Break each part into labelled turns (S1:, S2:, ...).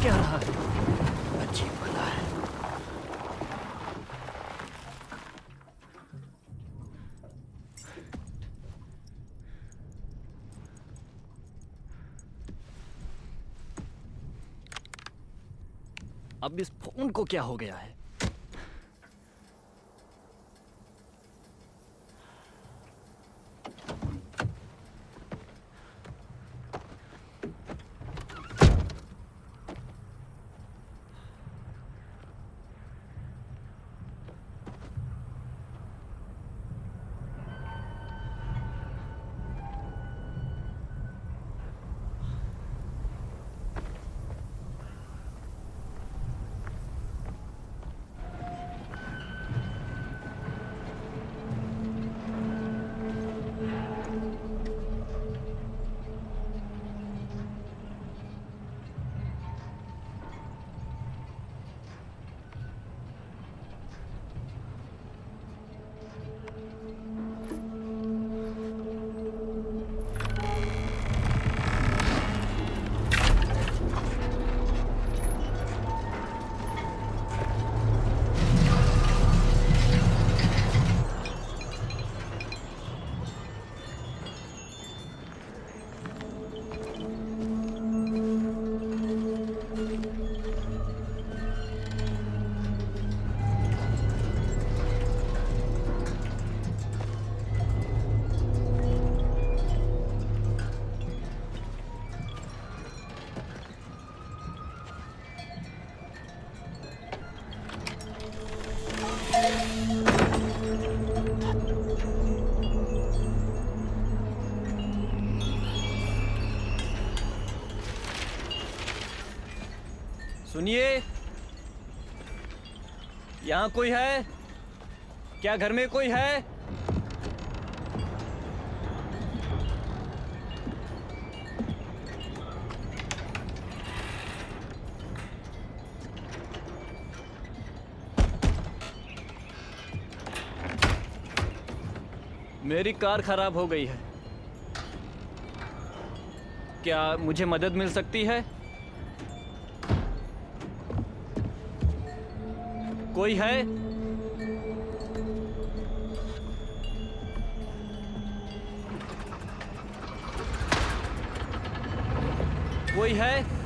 S1: क्या रहा है? अजीब भला है। अब इस फोन को क्या हो गया है? सुनिए, यहाँ कोई है? क्या घर में कोई है? मेरी कार खराब हो गई है। क्या मुझे मदद मिल सकती है? कोई है? कोई है?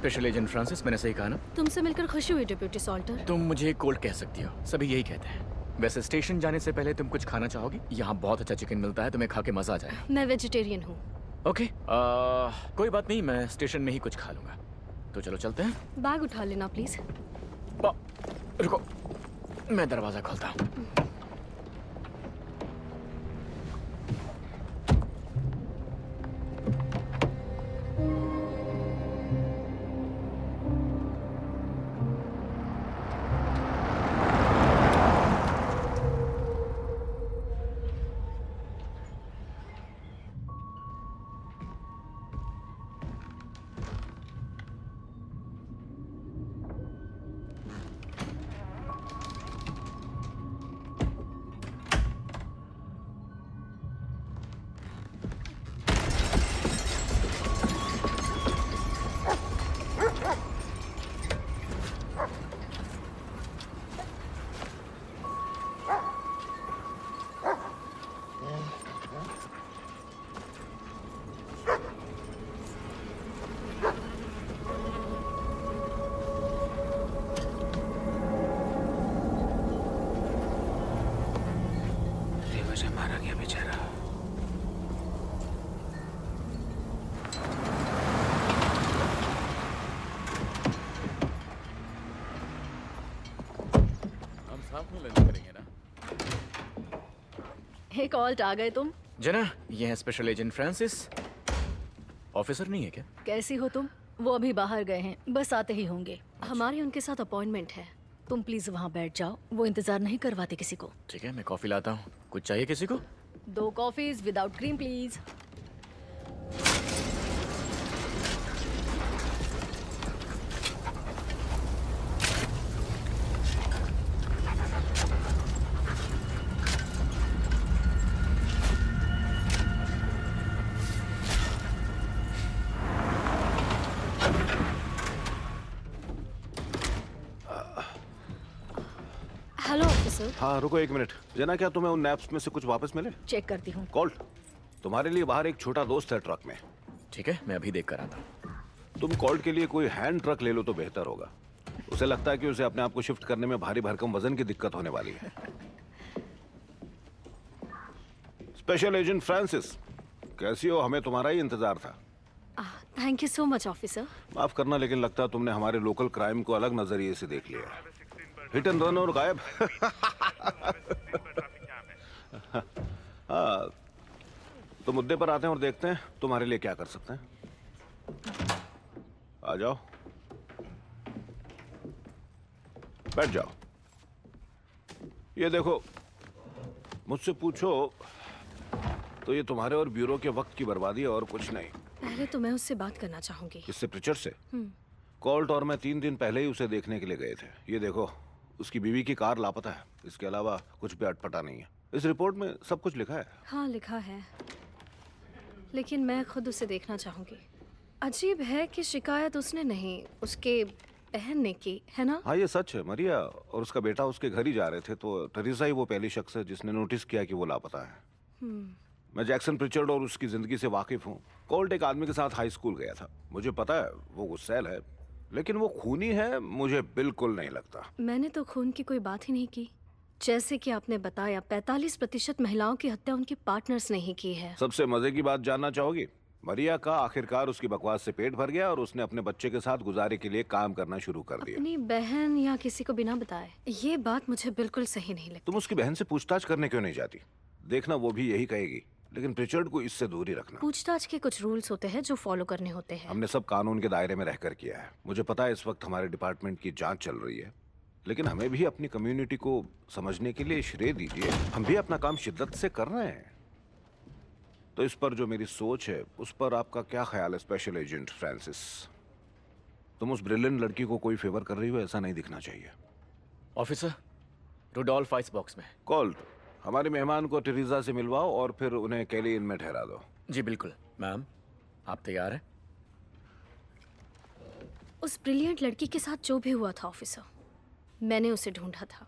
S2: स्पेशल एजेंट फ्रांसिस, मैंने सही कहा ना?
S3: तुमसे मिलकर खुशी हुई डिप्यूटी सॉल्टर।
S2: तुम मुझे कोल्ड कह सकती हो, सभी यही कहते हैं। वैसे स्टेशन जाने से पहले तुम कुछ खाना चाहोगी? यहाँ बहुत अच्छा चिकन मिलता है, तुम्हें खा के मजा आ जाए।
S3: मैं वेजिटेरियन हूँ।
S2: ओके, कोई बात नहीं, मैं स्टेशन में ही कुछ खा लूंगा। तो चलो चलते हैं।
S3: बैग उठा लेना प्लीज।
S2: रुको, मैं दरवाजा खोलता हूँ।
S4: मारा गया बेचारा।
S5: हम साथ में लंच करेंगे ना?
S3: एक ऑल्ट आ गए तुम।
S2: जना, ये है स्पेशल एजेंट फ्रांसिस। ऑफिसर नहीं है क्या?
S3: कैसी हो तुम? वो अभी बाहर गए हैं, बस आते ही होंगे। हमारी उनके साथ अपॉइंटमेंट है। तुम प्लीज वहाँ बैठ जाओ, वो इंतजार नहीं करवाते किसी को।
S2: ठीक है, मैं कॉफी लाता हूँ। कुछ चाहिए किसी को?
S3: 2 coffees without cream please. Hello officer.
S6: हाँ रुको 1 मिनट। जना, क्या तुम्हें उन नैप्स में से कुछ वापस मिले?
S3: चेक करती हूँ।
S6: कॉल्ट, तुम्हारे लिए बाहर एक छोटा दोस्त है ट्रक में।
S2: ठीक है, मैं अभी देख कर आता हूँ।
S6: तुम कॉल्ट के लिए कोई हैंड ट्रक ले लो तो बेहतर होगा। उसे लगता है कि उसे अपने आप को शिफ्ट करने में भारी भरकम वजन की दिक्कत होने वाली है। स्पेशल एजेंट फ्रांसिस, कैसी हो? हमें तुम्हारा ही इंतजार था।
S3: Thank you so much officer.
S6: माफ करना, लेकिन लगता है तुमने हमारे लोकल क्राइम को अलग नजरिए से देख लिया है। हिट एंड रन और गायब। हाँ, तो मुद्दे पर आते हैं और देखते हैं तुम्हारे लिए क्या कर सकते हैं। आ जाओ, बैठ जाओ। ये देखो, मुझसे पूछो तो ये तुम्हारे और ब्यूरो के वक्त की बर्बादी है और कुछ नहीं।
S3: पहले तो मैं उससे बात करना चाहूंगी।
S6: इससे प्रिचर्ड से? कॉल्ट और मैं 3 दिन पहले ही उसे देखने के लिए गए थे। ये देखो, उसकी बीवी की कार लापता है। इसके अलावा कुछ भी अटपटा नहीं है। इस रिपोर्ट में सब कुछ लिखा है।
S3: हाँ लिखा है, लेकिन मैं खुद उसे देखना चाहूंगी। अजीब है कि शिकायत उसने नहीं, उसके बहन ने की है ना?
S6: हाँ ये सच है। मरिया और उसका बेटा उसके घर ही जा रहे थे तो टेरेसा ही वो पहली शख्स है जिसने नोटिस किया कि वो लापता है। मैं जैक्सन प्रिचर्ड और उसकी जिंदगी से वाकिफ हूँ। कॉल्ट एक आदमी के साथ हाई स्कूल गया था। मुझे पता है वो गुस्सैल है, लेकिन वो खूनी है मुझे बिल्कुल नहीं लगता।
S3: मैंने तो खून की कोई बात ही नहीं की। जैसे कि आपने बताया 45% महिलाओं की हत्या उनके पार्टनर्स ने ही की है।
S6: सबसे मजे की बात जानना चाहोगी? मरिया का आखिरकार उसकी बकवास से पेट भर गया और उसने अपने बच्चे के साथ गुजारे के लिए काम करना शुरू कर दिया।
S3: अपनी बहन या किसी को बिना बताए, ये बात मुझे बिल्कुल सही नहीं लगती।
S6: तुम उसकी बहन से पूछताछ करने क्यों नहीं जाती? देखना वो भी यही कहेगी, लेकिन प्रिचर्ड को इससे दूर ही रखना।
S3: पूछताछ के कुछ रूल्स होते हैं जो फॉलो करने होते हैं।
S6: हमने सब कानून के दायरे में रहकर किया है। मुझे पता है इस वक्त हमारे डिपार्टमेंट की जांच चल रही है, लेकिन हमें भी अपनी कम्युनिटी को समझने के लिए श्रेय दीजिए। हम भी अपना काम शिद्दत से कर रहे हैं। तो इस पर जो मेरी सोच है उस पर आपका क्या ख्याल है स्पेशल एजेंट फ्रांसिस? तुम उस ब्रिलियंट लड़की को कोई फेवर कर रही हो, ऐसा नहीं दिखना चाहिए।
S2: ऑफिसर, रुडोल्फ आइस बॉक्स में।
S6: कॉल्ट, हमारे मेहमान को टेरेसा से मिलवाओ और फिर उन्हें केली इन में ठहरा दो।
S2: जी बिल्कुल। मैम, आप तैयार हैं?
S3: उस ब्रिलियंट लड़की के साथ जो भी हुआ था ऑफिसर, मैंने उसे ढूंढा था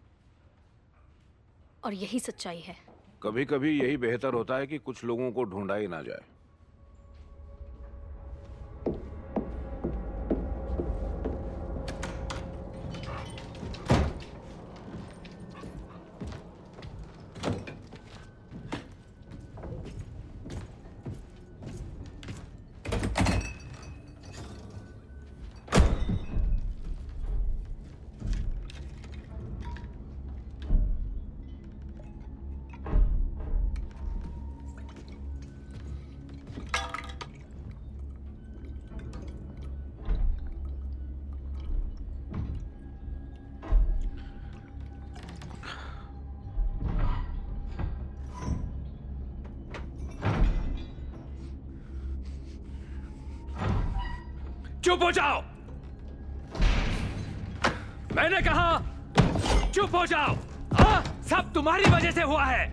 S3: और यही सच्चाई है।
S6: कभी कभी यही बेहतर होता है कि कुछ लोगों को ढूंढा ही ना जाए।
S2: चुप हो जाओ। मैंने कहा चुप हो जाओ। हाँ, सब तुम्हारी वजह से हुआ है,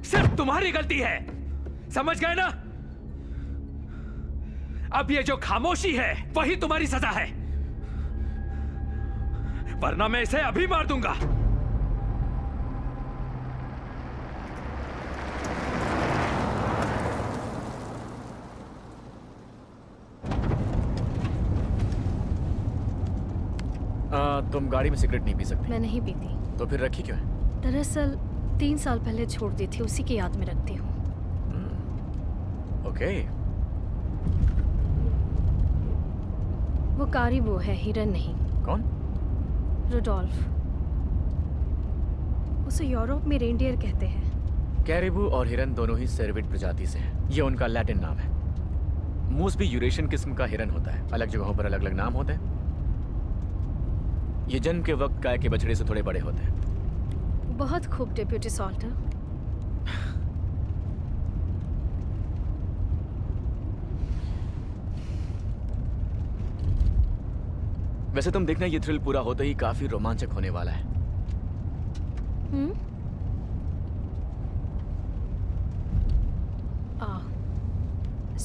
S2: सिर्फ तुम्हारी गलती है, समझ गए ना? अब ये जो खामोशी है वही तुम्हारी सजा है, वरना मैं इसे अभी मार दूंगा। तुम गाड़ी में सिगरेट नहीं पी सकती।
S3: मैं नहीं पीती।
S2: तो फिर रखी क्यों है?
S3: दरअसल 3 साल पहले छोड़ दी थी, उसी की याद में रखती हूँ।
S2: ओके।
S3: वो कारिबो है, हिरन नहीं।
S2: कौन?
S3: रुडोल्फ। उसे यूरोप में रेनडियर कहते हैं।
S2: कैरिबू और हिरन दोनों ही सेर्विड प्रजाति से हैं। ये उनका लैटिन नाम है। मूस भी यूरेशियन किस्म का हिरन होता है, अलग जगहों पर अलग अलग नाम होते हैं। ये जन्म के वक्त गाय के बछड़े से थोड़े बड़े होते हैं।
S3: बहुत खूब डेप्यूटी सॉल्टर।
S2: वैसे तुम देखना, ये थ्रिल पूरा होते ही काफी रोमांचक होने वाला है।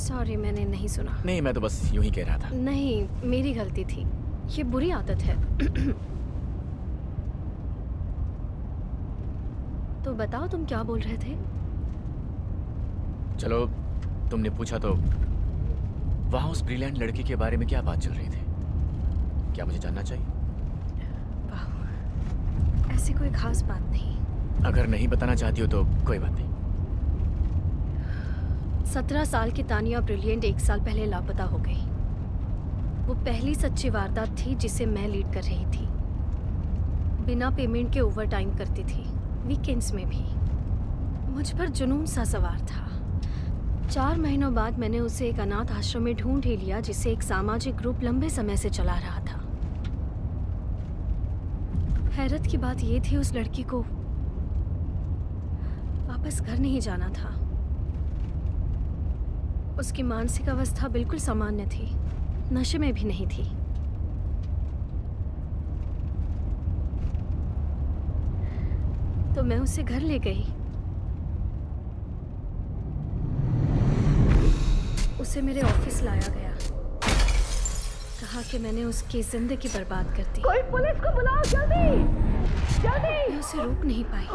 S3: सॉरी, मैंने नहीं सुना।
S2: नहीं, मैं तो बस यूं ही कह रहा था।
S3: नहीं, मेरी गलती थी। ये बुरी आदत है। तो बताओ, तुम क्या बोल रहे थे?
S2: चलो, तुमने पूछा तो वहां उस ब्रिलियंट लड़की के बारे में क्या बात चल रही थी? क्या मुझे जानना चाहिए?
S3: वाह, ऐसी कोई खास बात नहीं।
S2: अगर नहीं बताना चाहती हो तो कोई बात नहीं।
S3: 17 साल की तानिया ब्रिलियंट 1 साल पहले लापता हो गई। वो पहली सच्ची वारदात थी जिसे मैं लीड कर रही थी। बिना पेमेंट के ओवर टाइम करती थी, वीकेंड्स में भी। मुझ पर जुनून सा सवार था। 4 महीनों बाद मैंने उसे एक अनाथ आश्रम में ढूंढ ही लिया, जिसे एक सामाजिक ग्रुप लंबे समय से चला रहा था। हैरत की बात यह थी, उस लड़की को वापस घर नहीं जाना था। उसकी मानसिक अवस्था बिल्कुल सामान्य थी, नशे में भी नहीं थी। तो मैं उसे घर ले गई। उसे मेरे ऑफिस लाया गया। कहा कि मैंने उसकी जिंदगी बर्बाद कर दी।
S4: कोई पुलिस को बुलाओ, जल्दी जल्दी।
S3: मैं उसे रोक नहीं पाई।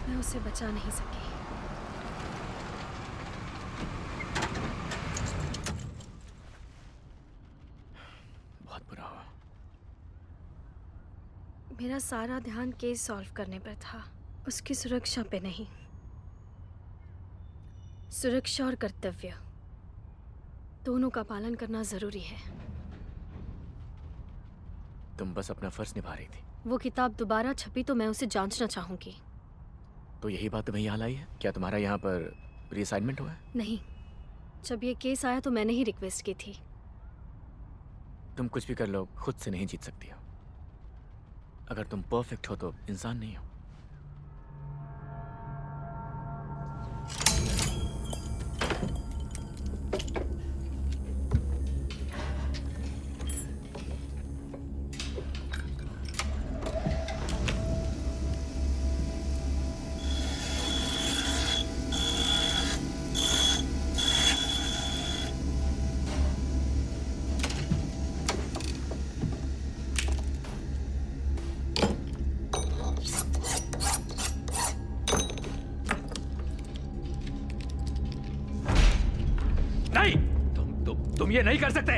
S3: मैं उसे बचा नहीं सकी। मेरा सारा ध्यान केस सॉल्व करने पर था, उसकी सुरक्षा पे नहीं। सुरक्षा और कर्तव्य दोनों का पालन करना जरूरी है।
S2: तुम बस अपना फर्ज निभा रही थी।
S3: वो किताब दोबारा छपी तो मैं उसे जांचना चाहूंगी।
S2: तो यही बात तुम्हें यहाँ लाई है? क्या तुम्हारा यहाँ पर रीअसाइनमेंट हुआ है?
S3: नहीं, जब ये केस आया तो मैंने ही रिक्वेस्ट की थी।
S2: तुम कुछ भी कर लो, खुद से नहीं जीत सकती हो। अगर तुम परफेक्ट हो तो इंसान नहीं हो। तुम ये नहीं कर सकते।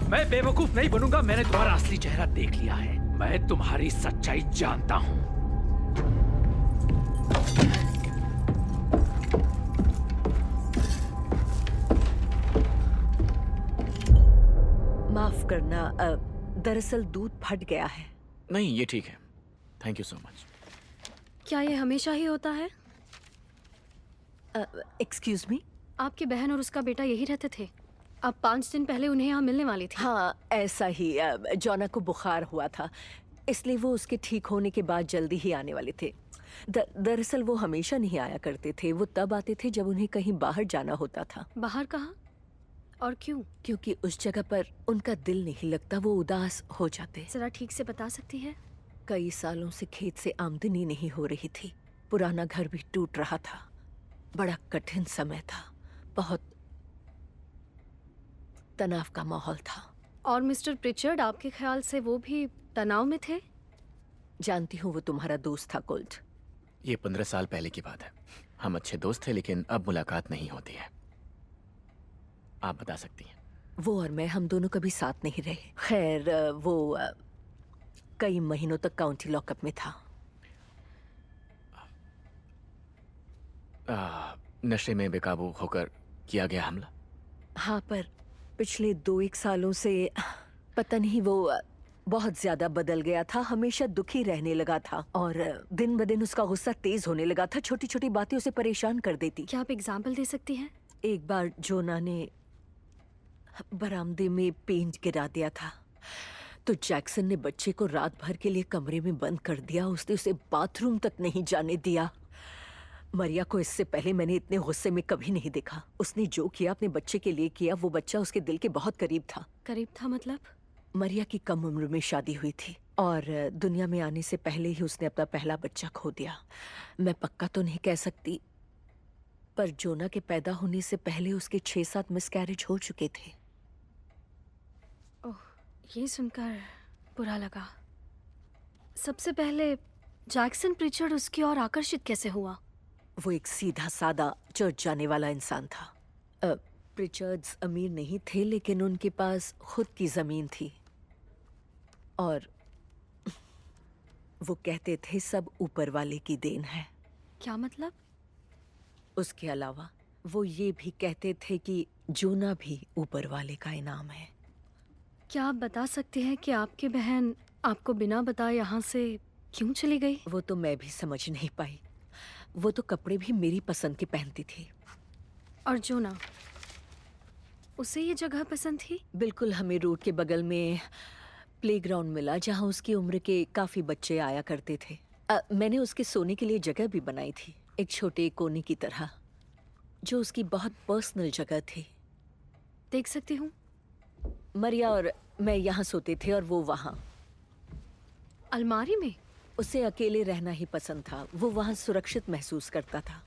S2: मैं बेवकूफ नहीं बनूंगा। मैंने तुम्हारा असली चेहरा देख लिया है। मैं तुम्हारी सच्चाई जानता हूं।
S4: माफ करना, दरअसल दूध फट गया है।
S2: नहीं, ये ठीक है। Thank you so much.
S3: क्या ये हमेशा ही होता है?
S4: Excuse me.
S3: आपकी बहन और उसका बेटा यही रहते थे? अब 5 दिन पहले उन्हें यहाँ मिलने वाली थी।
S4: हाँ, ऐसा ही। जॉना को बुखार हुआ था, इसलिए वो उसके ठीक होने के बाद जल्दी ही आने वाले थे। दरअसल वो हमेशा नहीं आया करते थे। वो तब आते थे जब उन्हें कहीं बाहर जाना होता था।
S3: बाहर कहाँ और क्यों?
S4: क्योंकि उस जगह पर उनका दिल नहीं लगता, वो उदास हो जाते।
S3: जरा ठीक से बता सकती है?
S4: कई सालों से खेत से आमदनी नहीं हो रही थी, पुराना घर भी टूट रहा था, बड़ा कठिन समय था, बहुत तनाव का माहौल था।
S3: और मिस्टर प्रिचर्ड, आपके ख्याल से वो भी तनाव में थे?
S4: जानती हूँ वो तुम्हारा दोस्त था कोल्ट।
S5: ये 15 साल पहले की बात है। हम अच्छे दोस्त थे, लेकिन अब मुलाकात नहीं होती है। आप बता सकती हैं।
S4: वो और मैं, हम दोनों कभी साथ नहीं रहे। खैर, वो कई महीनों तक काउंटी लॉकअप में था।
S5: नशे में बेकाबू होकर किया गया हमला।
S4: हाँ, पर पिछले 2-1 सालों से पता नहीं, वो बहुत ज्यादा बदल गया था। हमेशा दुखी रहने लगा था और दिन ब दिन उसका गुस्सा तेज होने लगा था। छोटी छोटी बातें उसे परेशान कर देती।
S3: क्या आप एग्जाम्पल दे सकती हैं?
S4: एक बार जोना ने बरामदे में पेंट गिरा दिया था, तो जैक्सन ने बच्चे को रात भर के लिए कमरे में बंद कर दिया। उसने उसे बाथरूम तक नहीं जाने दिया। मरिया को इससे पहले मैंने इतने गुस्से में कभी नहीं देखा। उसने जो किया अपने बच्चे के लिए किया। वो बच्चा उसके दिल के बहुत करीब था।
S3: करीब था मतलब?
S4: मरिया की कम उम्र में शादी हुई थी और दुनिया में आने से पहले ही उसने अपना पहला बच्चा खो दिया। मैं पक्का तो नहीं कह सकती, पर जोना के पैदा होने से पहले उसके 6-7 मिसकैरेज हो चुके थे।
S3: ओह, ये सुनकर बुरा लगा। सबसे पहले जैक्सन प्रिचर्ड उसकी ओर आकर्षित कैसे हुआ?
S4: वो एक सीधा सादा चर्च जाने वाला इंसान था। प्रिचर्ड्स अमीर नहीं थे, लेकिन उनके पास खुद की जमीन थी और वो कहते थे सब ऊपर वाले की देन है।
S3: क्या मतलब?
S4: उसके अलावा वो ये भी कहते थे कि जोना भी ऊपर वाले का इनाम है।
S3: क्या आप बता सकते हैं कि आपकी बहन आपको बिना बताए यहाँ से क्यों चली गई?
S4: वो तो मैं भी समझ नहीं पाई। वो तो कपड़े भी मेरी पसंद के पहनती थी।
S3: और जोना, उसे ये जगह पसंद थी?
S4: बिल्कुल। हमें रोड के बगल में प्लेग्राउंड मिला जहाँ उसकी उम्र के काफी बच्चे आया करते थे। मैंने उसके सोने के लिए जगह भी बनाई थी, एक छोटे कोने की तरह, जो उसकी बहुत पर्सनल जगह थी।
S3: देख सकती हूँ?
S4: मरिया और मैं यहाँ सोते थे और वो वहाँ।
S3: अलमारी में?
S4: उसे अकेले रहना ही पसंद था। वो वहाँ सुरक्षित महसूस करता था।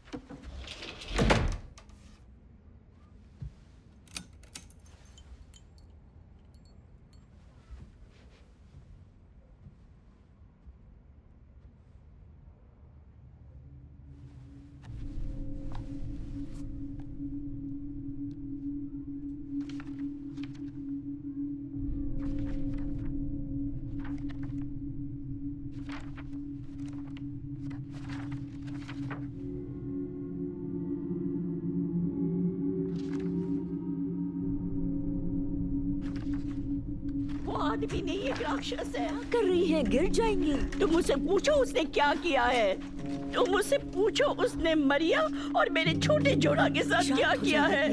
S7: आदमी नहीं, एक राक्षस है।
S4: कर रही है, गिर जाएंगी।
S7: तुम मुझसे पूछो उसने क्या किया है। तुम मुझसे पूछो उसने मरिया और मेरे छोटे जोड़ा के साथ क्या किया है।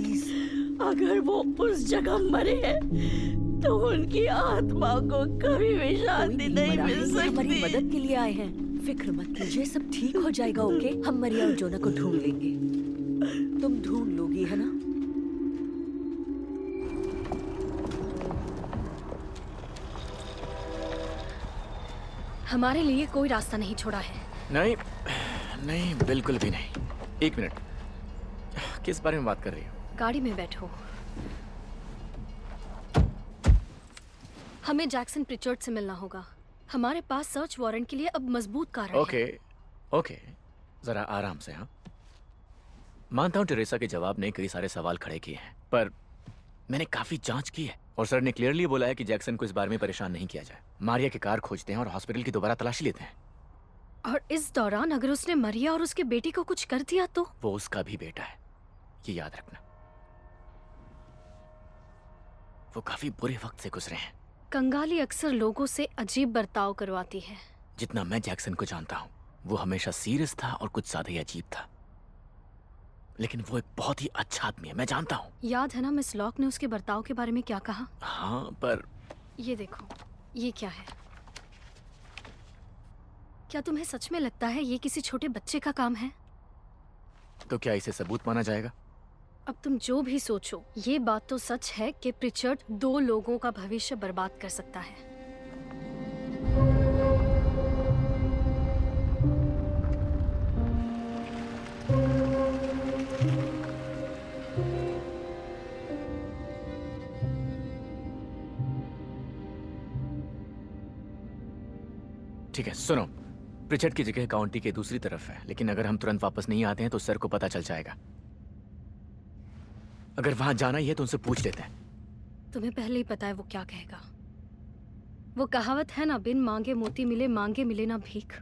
S7: अगर वो उस जगह मरे हैं तो उनकी आत्मा को कभी भी शांति नहीं मिल सकती।
S4: हमारी मदद के लिए आए हैं। फिक्र मत कीजिए, सब ठीक हो जाएगा। ओके, हम मरिया और जोना को ढूंढ लेंगे। तुम ढूंढ लोगी, है ना?
S3: हमारे लिए कोई रास्ता नहीं छोड़ा है।
S5: नहीं नहीं, बिल्कुल भी नहीं। एक मिनट, किस बारे में बात कर रही हो?
S3: गाड़ी में बैठो। हमें जैक्सन प्रिचर्ड से मिलना होगा। हमारे पास सर्च वारंट के लिए अब मजबूत कारण
S5: ओके ओके, जरा आराम से। हाँ, मानता हूँ टेरेसा के जवाब ने कई सारे सवाल खड़े किए हैं, पर मैंने काफी जांच की है और सर ने क्लियरली बोला है कि जैक्सन को इस बारे में परेशान नहीं किया जाए। मारिया की कार खोजते हैं और हॉस्पिटल की दोबारा तलाशी लेते हैं।
S3: और इस दौरान अगर उसने मरिया और उसके बेटी को कुछ कर दिया तो?
S5: वो उसका भी बेटा है, ये याद रखना। वो काफी बुरे वक्त से गुजरे हैं।
S3: कंगाली अक्सर लोगों से अजीब बर्ताव करवाती है।
S5: जितना मैं जैक्सन को जानता हूँ, वो हमेशा सीरियस था और कुछ ज्यादा ही अजीब था, लेकिन वो एक बहुत ही अच्छा आदमी है, मैं जानता हूँ।
S3: याद है ना मिस लॉक ने उसके बर्ताव के बारे में क्या कहा?
S5: हाँ, पर
S3: ये देखो, ये क्या है? क्या तुम्हें सच में लगता है ये किसी छोटे बच्चे का काम है?
S5: तो क्या इसे सबूत माना जाएगा?
S3: अब तुम जो भी सोचो, ये बात तो सच है कि प्रिचर्ड 2 लोगों का भविष्य बर्बाद कर सकता है।
S5: ठीक है, सुनो, प्रिचर्ड की जगह काउंटी के दूसरी तरफ है, लेकिन अगर हम तुरंत वापस नहीं आते हैं तो सर को पता चल जाएगा। अगर वहां जाना ही है तो उनसे पूछ लेते हैं।
S3: तुम्हें पहले ही पता है वो क्या कहेगा। वो कहावत है ना, बिन मांगे मोती मिले, मांगे मिले ना भीख।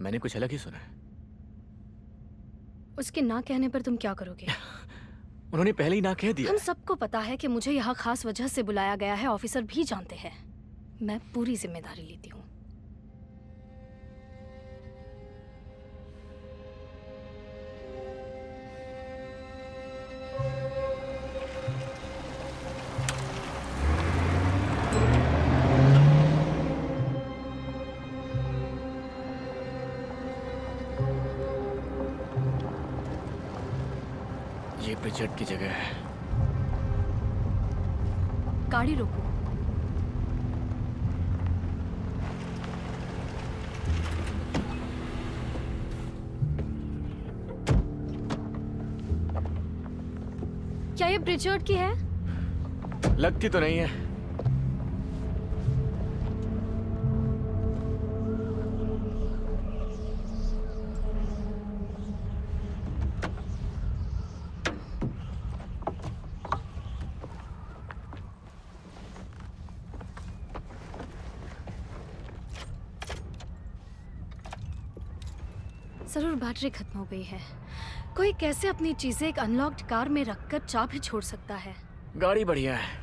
S5: मैंने कुछ अलग ही सुना है।
S3: उसके ना कहने पर तुम क्या करोगे?
S5: उन्होंने पहले ही ना कह दिया।
S3: हम सबको पता है कि मुझे यहाँ खास वजह से बुलाया गया है, ऑफिसर भी जानते हैं। मैं पूरी जिम्मेदारी लेती हूँ।
S5: ये प्रिचर्ड की जगह है।
S3: गाड़ी रोको। क्या ये प्रिचर्ड की है?
S5: लगती तो नहीं है।
S3: जरूर बैटरी खत्म हो गई है। कोई कैसे अपनी चीजें एक अनलॉक्ड कार में रखकर चाबी छोड़ सकता है?
S5: गाड़ी बढ़िया है।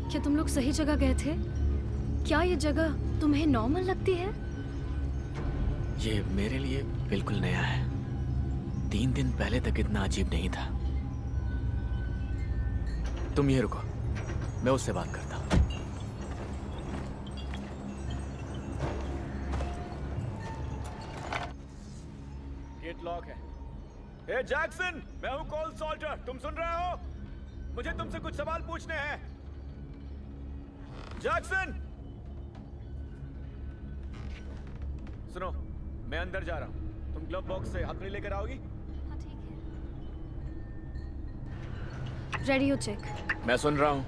S3: क्या तुम लोग सही जगह गए थे? क्या ये जगह तुम्हें नॉर्मल लगती है?
S5: ये मेरे लिए बिल्कुल नया है। 3 दिन पहले तक इतना अजीब नहीं था। तुम ये रुको, मैं उससे बात करता हूँ।
S1: गेट लॉक है। ए जैक्सन, मैं हूँ कॉल सॉल्टर। तुम सुन रहे हो? मुझे तुमसे कुछ सवाल पूछने हैं। जैक्सन, सुनो, मैं अंदर जा रहा हूँ। तुम ग्लव बॉक्स से हथकड़ी लेकर आओगी?
S3: हाँ, ठीक है। Radio check.
S5: मैं सुन रहा हूँ।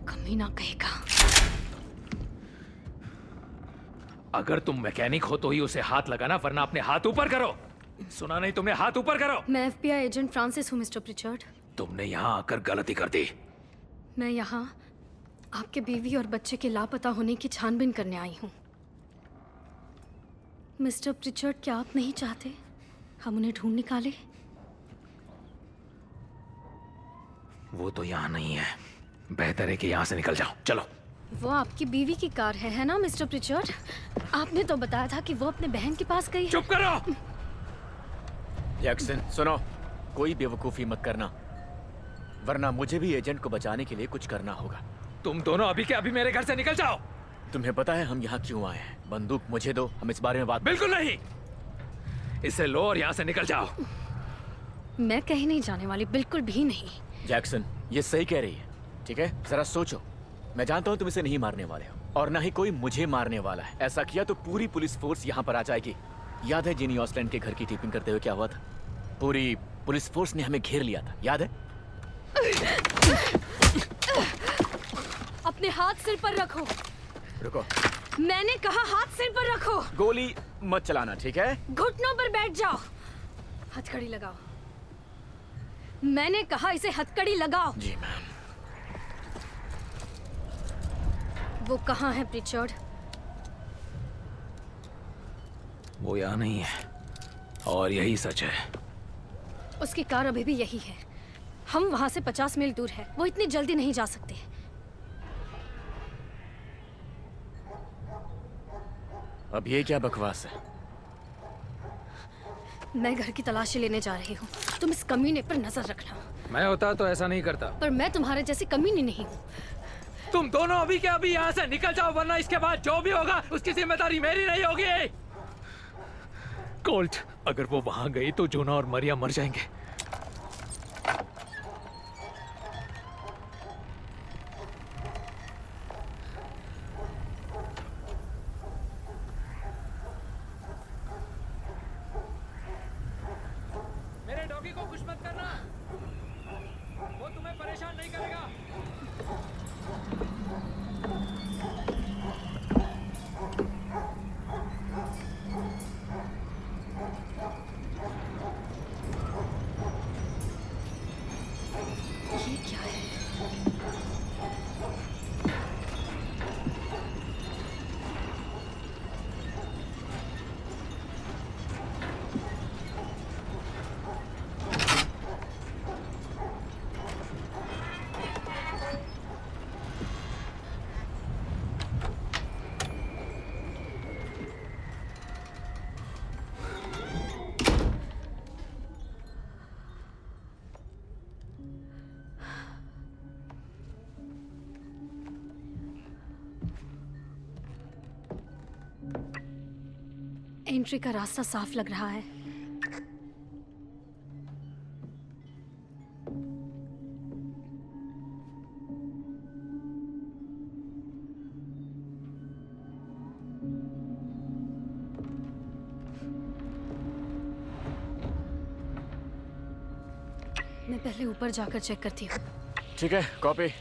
S3: कमीना कहेगा।
S2: अगर तुम मैकेनिक हो तो ही उसे हाथ लगाना, वरना अपने हाथ ऊपर करो। सुना नहीं तुमने? हाथ ऊपर करो।
S3: मैं FBI एजेंट फ्रांसिस हूँ मिस्टर प्रिचर्ड।
S2: तुमने यहाँ आकर गलती कर दी।
S3: मैं यहाँ आपके बीवी और बच्चे के लापता होने की छानबीन करने आई हूँ। मिस्टर प्रिचर्ड, क्या आप नहीं चाहते हम उन्हें ढूंढ निकालें?
S2: वो तो यहाँ नहीं है। बेहतर है कि यहाँ से निकल जाओ। चलो।
S3: वो आपकी बीवी की कार है ना मिस्टर प्रिचर्ड? आपने तो बताया था कि वो अपने बहन के पास गई है।
S2: चुप करो।
S5: जैक्सन सुनो, कोई बेवकूफी मत करना, वरना मुझे भी एजेंट को बचाने के लिए कुछ करना होगा।
S2: तुम दोनों अभी के अभी मेरे घर से निकल जाओ।
S5: तुम्हें पता है हम यहाँ क्यों आए हैं? बंदूक मुझे दो, हम इस बारे में बात।
S2: बिल्कुल नहीं। इसे लो और यहाँ से निकल जाओ।
S3: मैं कहीं नहीं जाने वाली, बिल्कुल भी नहीं।
S5: जैक्सन ये सही कह रही है, ठीक है? जरा सोचो, मैं जानता हूँ तुम इसे नहीं मारने वाले हो और ना ही कोई मुझे मारने वाला है। ऐसा किया तो पूरी पुलिस फोर्स यहाँ पर आ जाएगी। याद है जिनी ऑस्लैंड के घर की टीपिंग करते हुए क्या हुआ था? पूरी पुलिस फोर्स ने हमें घेर लिया था, याद है?
S3: अपने हाथ सिर पर रखो।
S5: रुको,
S3: मैंने कहा हाथ सिर पर रखो।
S5: गोली मत चलाना, ठीक है?
S3: घुटनों पर बैठ जाओ। हथकड़ी लगाओ। मैंने कहा इसे हथकड़ी लगाओ।
S5: जी मैम।
S3: वो कहाँ है प्रिचर्ड?
S2: वो यहाँ नहीं है और यही सच है।
S3: उसकी कार अभी भी यही है। हम वहां से 50 मील दूर है। वो इतनी जल्दी नहीं जा सकते।
S5: अब ये क्या बकवास है?
S3: मैं घर की तलाशी लेने जा रही हूँ। तुम इस कमीने पर नजर रखना।
S2: मैं होता तो ऐसा नहीं करता।
S3: पर मैं तुम्हारे जैसी कमीनी नहीं हूँ।
S2: तुम दोनों अभी के अभी यहाँ से निकल जाओ, वरना इसके बाद जो भी होगा उसकी जिम्मेदारी मेरी नहीं होगी। कोल्ट, अगर वो वहां गई तो जोना और मरिया मर जाएंगे। मेरे डॉगी को कुछ मत करना, वो तुम्हें परेशान नहीं करेगा।
S3: ये क्या है? एंट्री का रास्ता साफ लग रहा है। मैं पहले ऊपर जाकर चेक करती हूँ।
S5: ठीक है, कॉपी।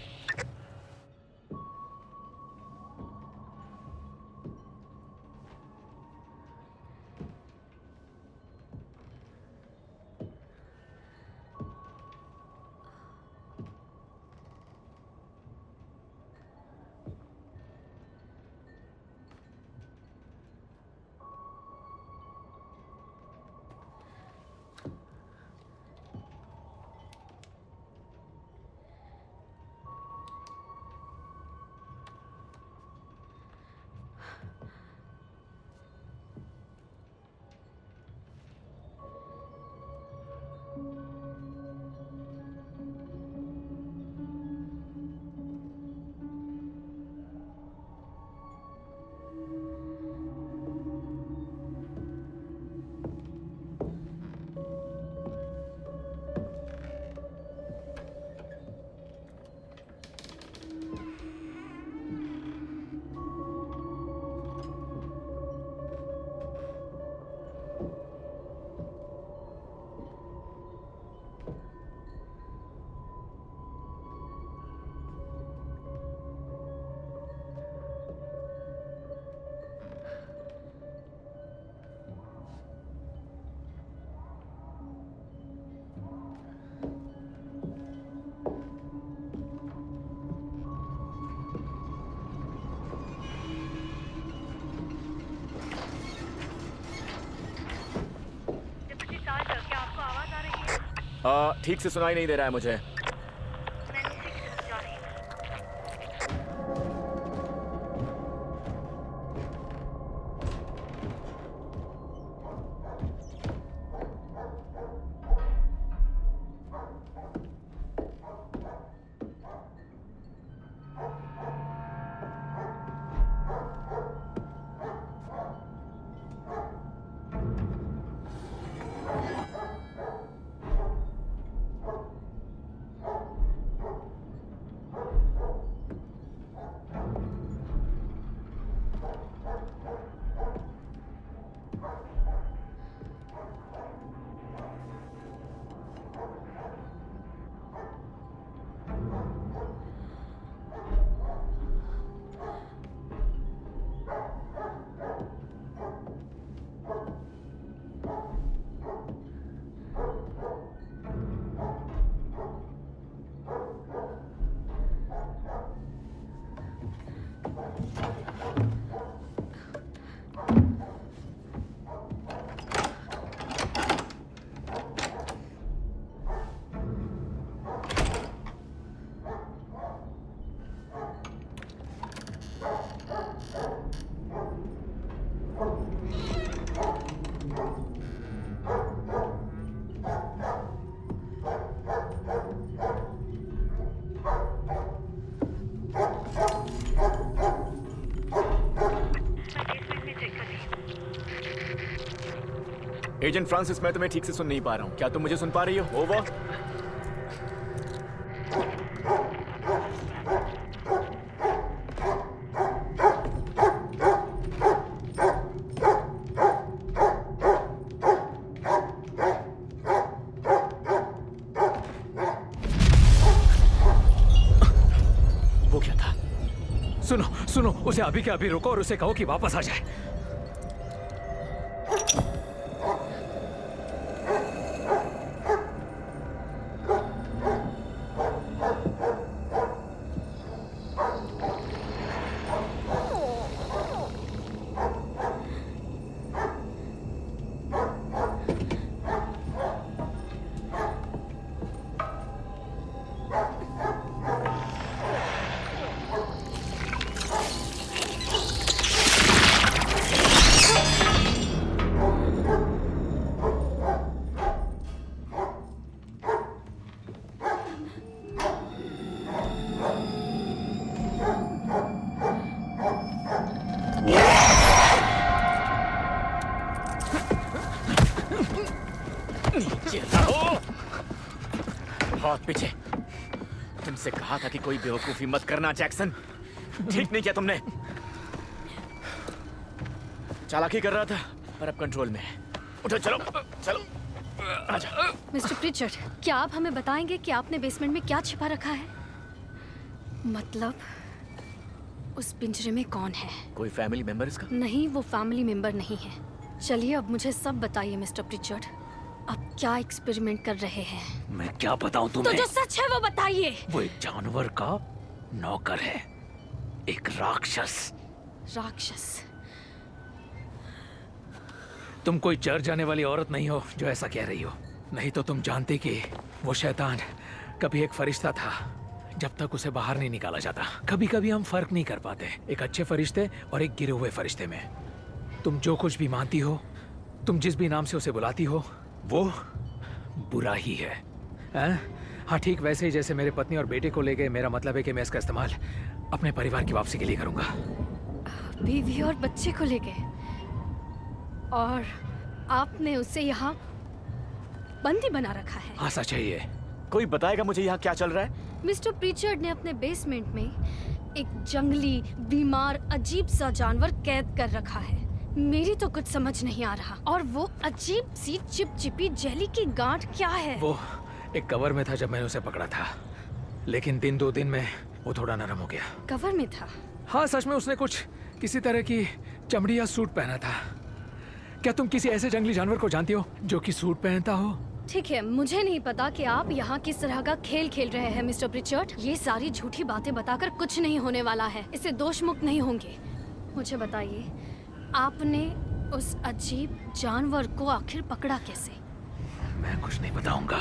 S5: ठीक से सुनाई नहीं दे रहा है मुझे। एजेंट फ्रांसिस, मैं तुम्हें ठीक से सुन नहीं पा रहा हूँ। क्या तुम मुझे सुन पा रही हो? ओवर। वो क्या था?
S2: सुनो सुनो, उसे अभी के अभी रोको और उसे कहो कि वापस आ जाए।
S5: हाथ पीछे। तुमसे कहा था कि कोई बेवकूफी मत करना जैक्सन। ठीक नहीं किया तुमने। चालाकी कर रहा था पर अब कंट्रोल में है। उठो, चलो चलो, आजा।
S3: मिस्टर प्रिचर्ड, क्या आप हमें बताएंगे कि आपने बेसमेंट में क्या छिपा रखा है? मतलब उस पिंजरे में कौन है?
S5: कोई फैमिली मेंबर इसका?
S3: नहीं, वो फैमिली मेंबर नहीं है। चलिए अब मुझे सब बताइए मिस्टर प्रिचर्ड, अब क्या एक्सपेरिमेंट कर रहे हैं?
S2: मैं क्या बताऊं
S3: तो
S2: तुम्हें?
S3: जो सच है वो बताइए।
S2: वो एक जानवर का नौकर है, एक राक्षस।
S3: राक्षस?
S2: तुम कोई चर्च जाने वाली औरत नहीं हो जो ऐसा कह रही हो। नहीं तो तुम जानती कि वो शैतान कभी एक फरिश्ता था जब तक उसे बाहर नहीं निकाला जाता। कभी कभी हम फर्क नहीं कर पाते एक अच्छे फरिश्ते और एक गिरे हुए फरिश्ते में। तुम जो कुछ भी मानती हो, तुम जिस भी नाम से उसे बुलाती हो, वो बुरा ही है। हाँ, ठीक वैसे ही जैसे मेरे पत्नी और बेटे को ले गए। मेरा मतलब है कि मैं इसका इस्तेमाल अपने परिवार की वापसी के लिए करूंगा।
S3: बीवी और बच्चे को ले गए और आपने उसे यहाँ बंदी बना रखा है?
S2: हाँ, सच है ये।
S5: कोई बताएगा मुझे यहाँ क्या चल रहा है?
S3: मिस्टर प्रीचर्ड ने अपने बेसमेंट में एक जंगली, बीमार, अजीब सा जानवर कैद कर रखा है। मेरी तो कुछ समझ नहीं आ रहा। और वो अजीब सी चिपचिपी जेली की गांठ क्या है?
S2: वो एक कवर में था जब मैंने उसे पकड़ा था, लेकिन दिन दो दिन में वो थोड़ा नरम हो गया।
S3: कवर में था?
S2: हाँ, सच में उसने कुछ किसी तरह की चमड़ी या सूट पहना था। क्या तुम किसी ऐसे जंगली जानवर को जानती हो जो कि सूट पहनता हो?
S3: ठीक है, मुझे नहीं पता कि आप यहाँ किस तरह का खेल खेल रहे हैं मिस्टर प्रिचर्ड। ये सारी झूठी बातें बताकर कुछ नहीं होने वाला है। इससे दोष मुक्त नहीं होंगे। मुझे बताइए, आपने उस अजीब जानवर को आखिर पकड़ा कैसे?
S2: मैं कुछ नहीं बताऊंगा।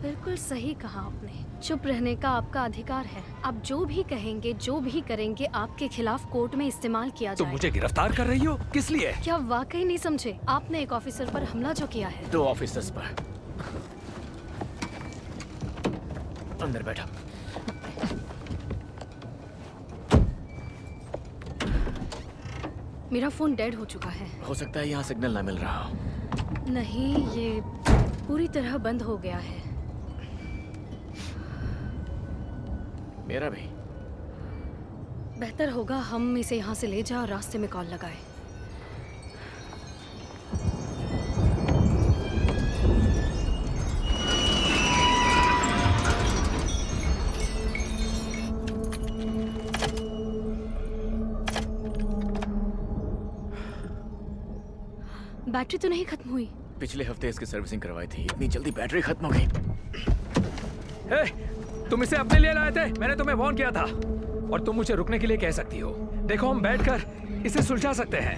S3: बिल्कुल सही कहा आपने। चुप रहने का आपका अधिकार है। आप जो भी कहेंगे, जो भी करेंगे, आपके खिलाफ कोर्ट में इस्तेमाल किया
S2: तुम
S3: जाएगा।
S2: मुझे गिरफ्तार कर रही हो? किस लिए?
S3: क्या वाकई नहीं समझे? आपने एक ऑफिसर पर हमला जो किया है।
S5: 2 ऑफिसर्स पर। अंदर बैठा।
S3: मेरा फोन डेड हो चुका है।
S5: हो सकता है यहाँ सिग्नल ना मिल रहा हो।
S3: नहीं, ये पूरी तरह बंद हो गया है।
S5: मेरा भी।
S3: बेहतर होगा हम इसे यहाँ से ले जाएं और रास्ते में कॉल लगाएं। बैटरी तो नहीं खत्म हुई?
S5: पिछले हफ्ते इसकी सर्विसिंग करवाई थी, इतनी जल्दी बैटरी खत्म हो गई।
S2: हे, तुम इसे अपने लिए लाए थे? मैंने तुम्हें वार्न किया था। और तुम मुझे रुकने के लिए कह सकती हो। देखो, हम बैठकर इसे सुलझा सकते हैं।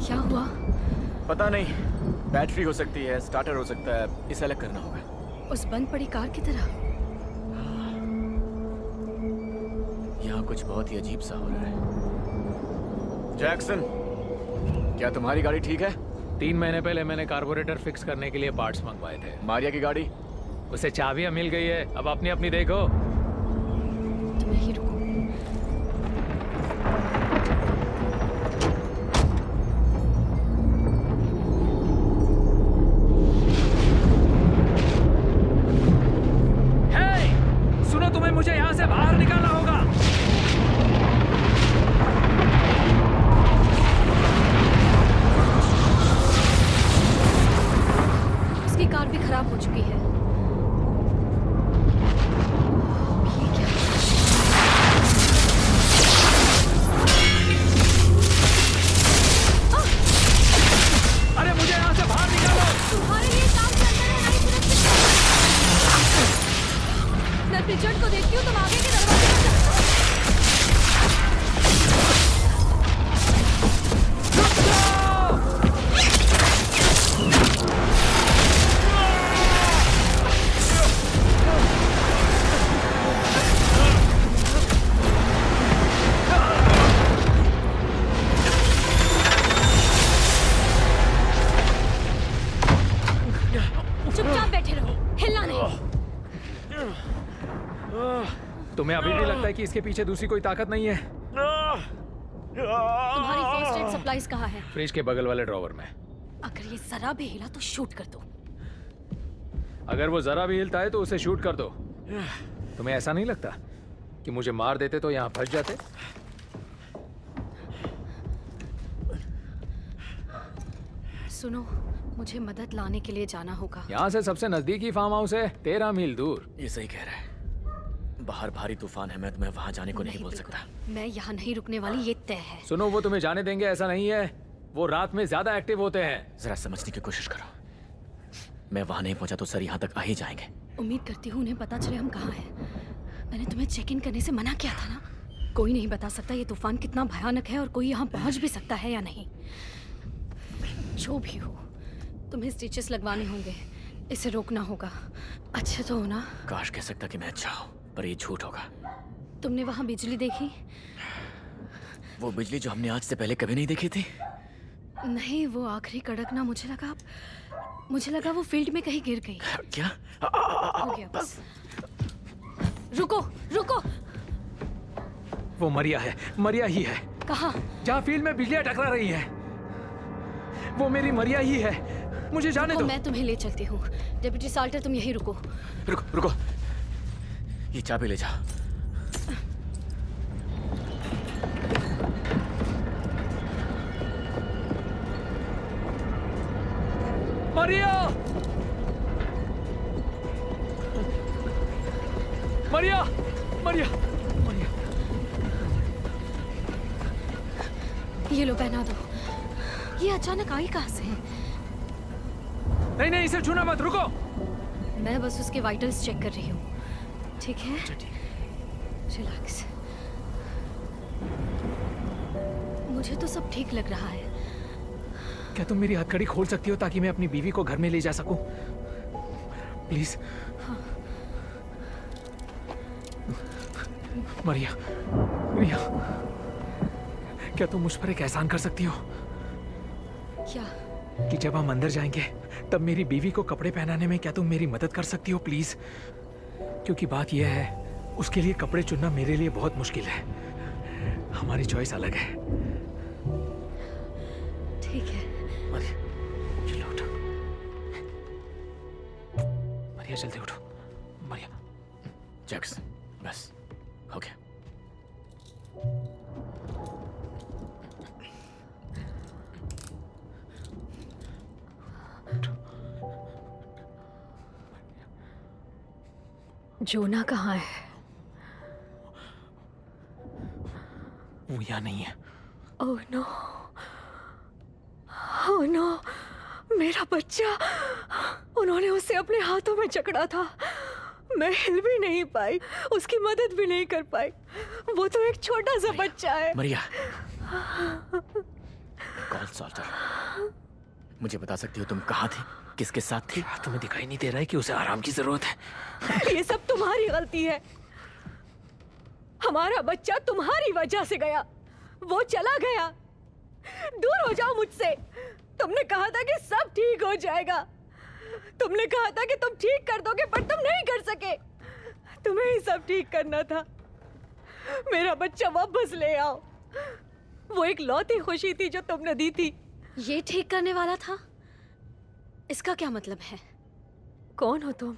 S3: क्या हुआ?
S5: पता नहीं, बैटरी हो सकती है, स्टार्टर हो सकता है, इसे अलग करना होगा।
S3: उस बंद पड़ी कार की तरह।
S5: यहाँ कुछ बहुत ही अजीब सा हो रहा है। जैक्सन, क्या तुम्हारी गाड़ी ठीक है?
S2: 3 महीने पहले मैंने कार्बोरेटर फिक्स करने के लिए पार्ट्स मंगवाए थे।
S5: मारिया की गाड़ी?
S2: उसे चाबियां मिल गई है, अब अपनी अपनी देखो।
S3: तुम यहीं रुको।
S2: हे, सुनो, तुम्हें मुझे यहाँ से बाहर निकालना होगा।
S3: उसकी कार भी खराब हो चुकी है। ये क्या?
S2: अरे मुझे यहाँ से बाहर निकालो।
S3: तुम्हारे लिए काम के अंदर है, नहीं सुरक्षित। मैं रिचर्ड को देखती हूँ, तुम आगे के दरवाजे पर चलो। चुपचाप बैठे रहो, हिलना नहीं।
S2: तुम्हें अभी भी लगता है कि इसके पीछे दूसरी कोई ताकत नहीं है?
S3: तुम्हारी फर्स्ट एड सप्लाईज कहाँ है?
S2: फ्रिज के बगल वाले ड्रॉवर में।
S3: अगर ये जरा भी हिला तो शूट कर दो।
S2: अगर वो जरा भी हिलता है तो उसे शूट कर दो। तुम्हें ऐसा नहीं लगता कि मुझे मार देते तो यहाँ फंस जाते?
S3: सुनो, मुझे मदद लाने के लिए जाना होगा।
S2: यहाँ से सबसे नजदीकी फार्म हाउस है 13 मील दूर।
S5: ये सही कह रहा है। बाहर भारी तूफान है, मैं तुम्हें वहां जाने को नहीं बोल
S3: बिल्कुल।
S5: सकता।
S3: मैं यहाँ नहीं रुकने वाली, ये तय है।
S2: सुनो, वो तुम्हें जाने देंगे ऐसा नहीं है। वो रात में ज्यादा एक्टिव होते हैं।
S5: जरा समझने की कोशिश करो। मैं वहां नहीं पहुंचा तो सर यहाँ तक आ ही जाएंगे।
S3: उम्मीद करती हूँ उन्हें पता चले हम कहाँ हैं। मैंने तुम्हें चेक इन करने से मना किया था ना। कोई नहीं बता सकता ये तूफान कितना भयानक है और कोई यहाँ पहुँच भी सकता है या नहीं। जो भी हो, तुम्हें स्टिचेस लगवाने होंगे। इसे रोकना होगा। अच्छे तो हो ना?
S5: काश कह सकता कि मैं अच्छा हूँ, पर ये झूठ होगा।
S3: तुमने वहाँ बिजली देखी?
S5: वो बिजली जो हमने आज से पहले कभी नहीं देखी थी।
S3: नहीं, वो आखिरी कड़कना मुझे लगा वो फील्ड में कहीं गिर गई।
S5: क्या?
S3: हो गया बस। रुको, रुको।
S2: वो मरिया है, मरिया ही है।
S3: कहाँ?
S2: जहाँ फील्ड में बिजलियाँ टकरा रही है, वो मेरी मरिया ही है। मुझे जाने
S3: रुको,
S2: दो।
S3: मैं तुम्हें ले चलती हूँ। डेप्यूटी साल्टर, तुम यहीं रुको।
S5: रुको रुको, ये चाबी ले जा।
S2: मरिया! मरिया! मरिया! मरिया!
S3: ये लो, पहना दो। ये अचानक आई कहाँ से?
S2: नहीं नहीं, इसे छूना मत, रुको।
S3: मैं बस उसके वाइटल्स चेक कर रही हूँ। ठीक है? रिलैक्स। मुझे तो सब ठीक लग रहा है।
S2: क्या तुम मेरी हथकड़ी खोल सकती हो ताकि मैं अपनी बीवी को घर में ले जा सकूं? प्लीज। मरिया, मरिया, क्या तुम मुझ पर एक एहसान कर सकती हो?
S3: क्या?
S2: कि जब हम अंदर जाएंगे तब मेरी बीवी को कपड़े पहनाने में क्या तुम मेरी मदद कर सकती हो प्लीज? क्योंकि बात यह है, उसके लिए कपड़े चुनना मेरे लिए बहुत मुश्किल है। हमारी चॉइस अलग है।
S3: ठीक है।
S2: मरिया, चलो उठो। मरिया जल्दी उठो। मरिया।
S5: जैक्स, बस हो गया।
S3: जोना कहाँ है?
S2: वो यहाँ नहीं है।
S4: ओह नो, ओह नो, मेरा बच्चा। उन्होंने उसे अपने हाथों में जकड़ा था। मैं हिल भी नहीं पाई, उसकी मदद भी नहीं कर पाई। वो तो एक छोटा सा बच्चा है।
S5: मरिया, कॉल सॉल्टर, मुझे बता सकती हो तुम कहाँ थे, किसके साथ थे?
S2: तुम्हें दिखाई नहीं दे रहा है कि उसे आराम की जरूरत है?
S4: ये सब तुम्हारी गलती है। हमारा बच्चा तुम्हारी वजह से गया। वो चला गया। दूर हो जाओ मुझसे। तुमने कहा था कि सब ठीक हो जाएगा। तुमने कहा था कि तुम ठीक कर दोगे, पर तुम नहीं कर सके। तुम्हें ही सब ठीक करना था। मेरा बच्चा वापस ले आओ। वो एक लौती खुशी थी जो तुमने दी थी।
S3: ये ठीक करने वाला था? इसका क्या मतलब है?
S4: कौन हो तुम?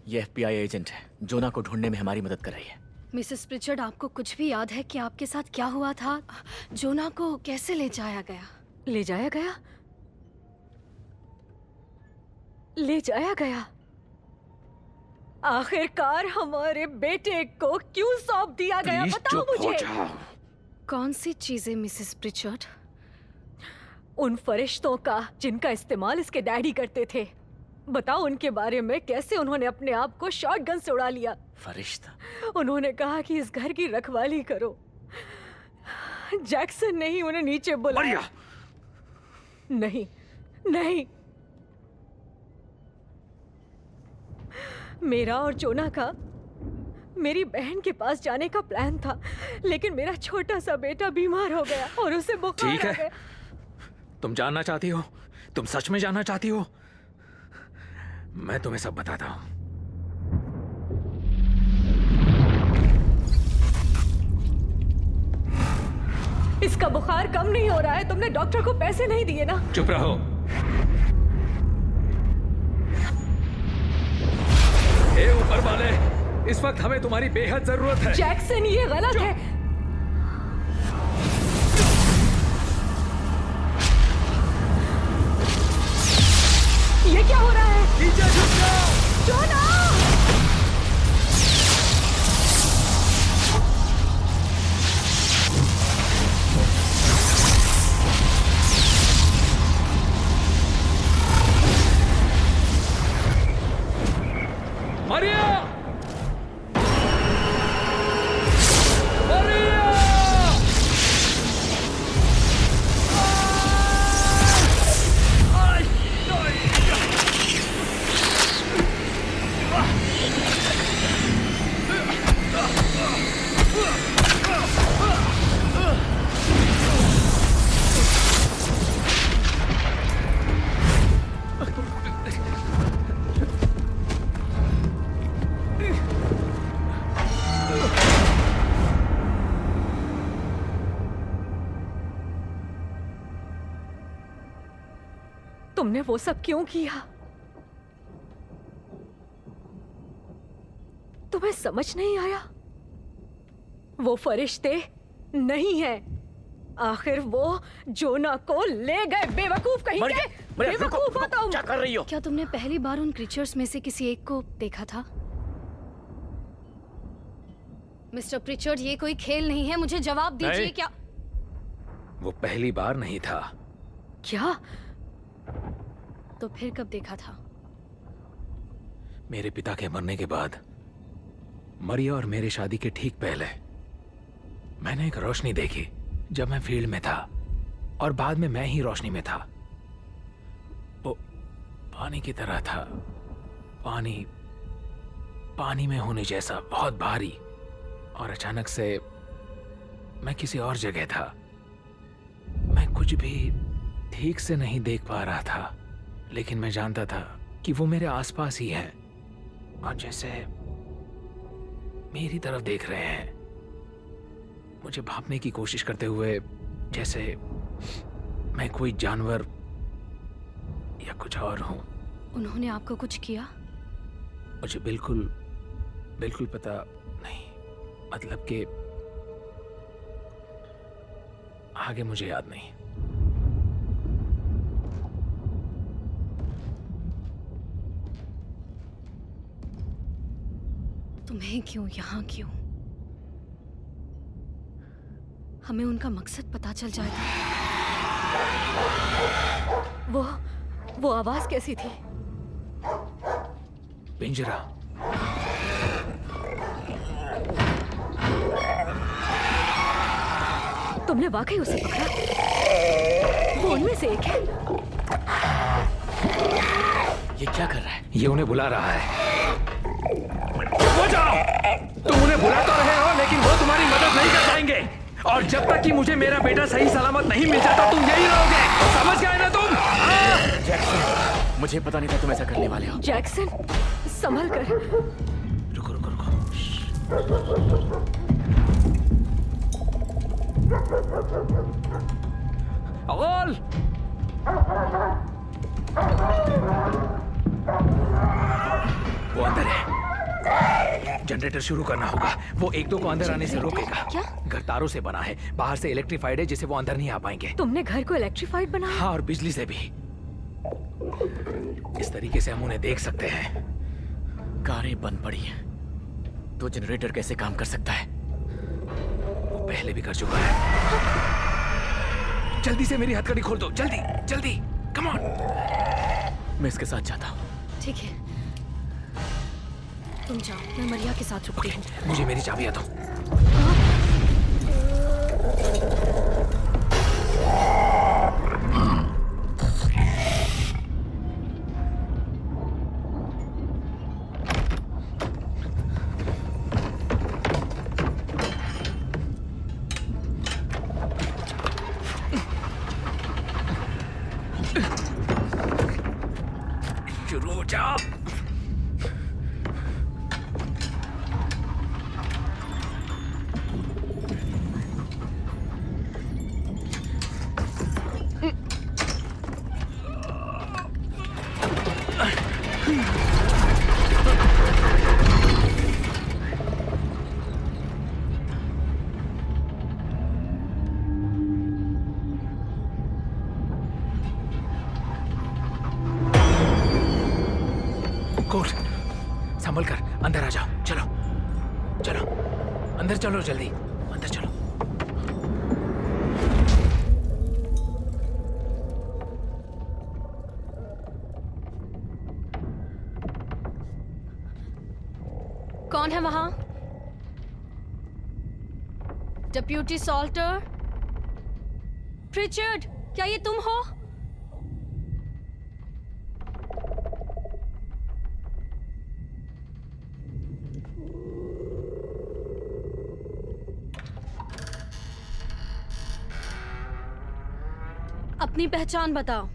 S5: ये FBI एजेंट है, जोना को ढूंढने में हमारी मदद कर रही है।
S3: मिसेस प्रिचर्ड, आपको कुछ भी याद है कि आपके साथ क्या हुआ था? जोना को कैसे ले जाया गया?
S4: ले जाया गया? ले जाया गया? आखिरकार हमारे बेटे को क्यों सौंप दिया गया?
S2: प्लीज
S4: बताओ
S2: चुप हो
S4: मुझे।
S2: जाओ।
S3: कौन सी चीजें मिसेस प्रिचर्ड?
S4: उन फरिश्तों का जिनका इस्तेमाल इसके डैडी करते थे। बताओ उनके बारे में, कैसे उन्होंने अपने आप को शॉटगन से उड़ा लिया।
S5: फरिश्ता?
S4: उन्होंने कहा कि इस घर की रखवाली करो। जैक्सन ने ही उन्हें नीचे बुलाया। नहीं, नहीं। मेरा और जोना का मेरी बहन के पास जाने का प्लान था, लेकिन मेरा छोटा सा बेटा बीमार हो गया और उसे बुखार
S2: ठीक
S4: आ
S2: है।
S4: गया।
S2: तुम जानना चाहती हो? तुम सच में जानना चाहती हो? मैं तुम्हें सब बताता हूं।
S4: इसका बुखार कम नहीं हो रहा है। तुमने डॉक्टर को पैसे नहीं दिए ना?
S2: चुप रहो। हे ऊपर वाले, इस वक्त हमें तुम्हारी बेहद जरूरत है।
S4: जैक्सन, ये गलत है। ये क्या हो रहा है?
S2: नीचे झुक जाओ।
S4: जोना!
S2: मरिया! मरिया!
S4: तुमने वो सब क्यों किया? तुम्हें समझ नहीं आया? वो फरिश्ते नहीं हैं। आखिर वो जोना को ले गए। बेवकूफ कहीं के। बेवकूफ हो तुम।
S5: क्या कर रही हो?
S3: क्या तुमने पहली बार उन क्रीचर्स में से किसी एक को देखा था? मिस्टर प्रिचर्ड, ये कोई खेल नहीं है। मुझे जवाब दीजिए।
S2: नहीं।
S3: क्या
S2: वो पहली बार नहीं था।
S4: क्या?
S3: तो फिर कब देखा था?
S2: मेरे पिता के मरने के बाद, मरिया और मेरे शादी के ठीक पहले, मैंने एक रोशनी देखी जब मैं फील्ड में था, और बाद में मैं ही रोशनी में था। पानी की तरह था। पानी में होने जैसा, बहुत भारी। और अचानक से मैं किसी और जगह था। मैं कुछ भी ठीक से नहीं देख पा रहा था, लेकिन मैं जानता था कि वो मेरे आसपास ही हैं और जैसे मेरी तरफ देख रहे हैं, मुझे भापने की कोशिश करते हुए, जैसे मैं कोई जानवर या कुछ और हूं।
S3: उन्होंने आपको कुछ किया?
S2: मुझे बिल्कुल पता नहीं, मतलब कि आगे मुझे याद नहीं।
S3: तुम्हें क्यों, यहाँ क्यों? हमें उनका मकसद पता चल जाएगा।
S4: वो आवाज कैसी थी?
S2: पिंजरा।
S4: तुमने वाकई उसे पकड़ा? वो उनमें से एक है।
S5: ये क्या कर रहा है?
S2: ये उन्हें बुला रहा है। वो जाओ! तुम उन्हें बुला तो रहे हो, लेकिन वो तुम्हारी मदद नहीं कर पाएंगे। और जब तक कि मुझे मेरा बेटा सही सलामत नहीं मिल जाता, तुम यही रहोगे। समझ गए ना तुम?
S5: जैक्सन, मुझे पता नहीं था तुम ऐसा करने वाले हो।
S4: जैक्सन, संभल कर।
S2: रुको। अगोल! वो अंदर है। जनरेटर शुरू करना होगा। वो एक दो को अंदर आने से रोकेगा।
S3: क्या?
S2: घर तारों से बना है, बाहर से इलेक्ट्रीफाइड है, जिससे वो अंदर नहीं आ पाएंगे।
S4: तुमने घर को इलेक्ट्रीफाइड बनाया?
S2: हाँ, और बिजली से भी। इस तरीके से हम उन्हें देख सकते हैं।
S5: कारें बंद पड़ी हैं, तो जनरेटर कैसे काम कर सकता है?
S2: वो पहले भी कर चुका है। जल्दी से मेरी हथकड़ी खोल दो, जल्दी, कम ऑन।
S5: मैं इसके साथ जाता हूँ।
S3: ठीक है, तुम जाओ, मैं मरिया के साथ रुकती हूँ।
S2: मुझे मेरी चाबियां दो। शुरू हो जाओ। कोट, संभल कर अंदर आ जाओ। चलो अंदर चलो, जल्दी अंदर चलो।
S3: कौन है वहां? Deputy Salter? प्रिचर्ड, क्या ये तुम हो? अपनी पहचान बताओ।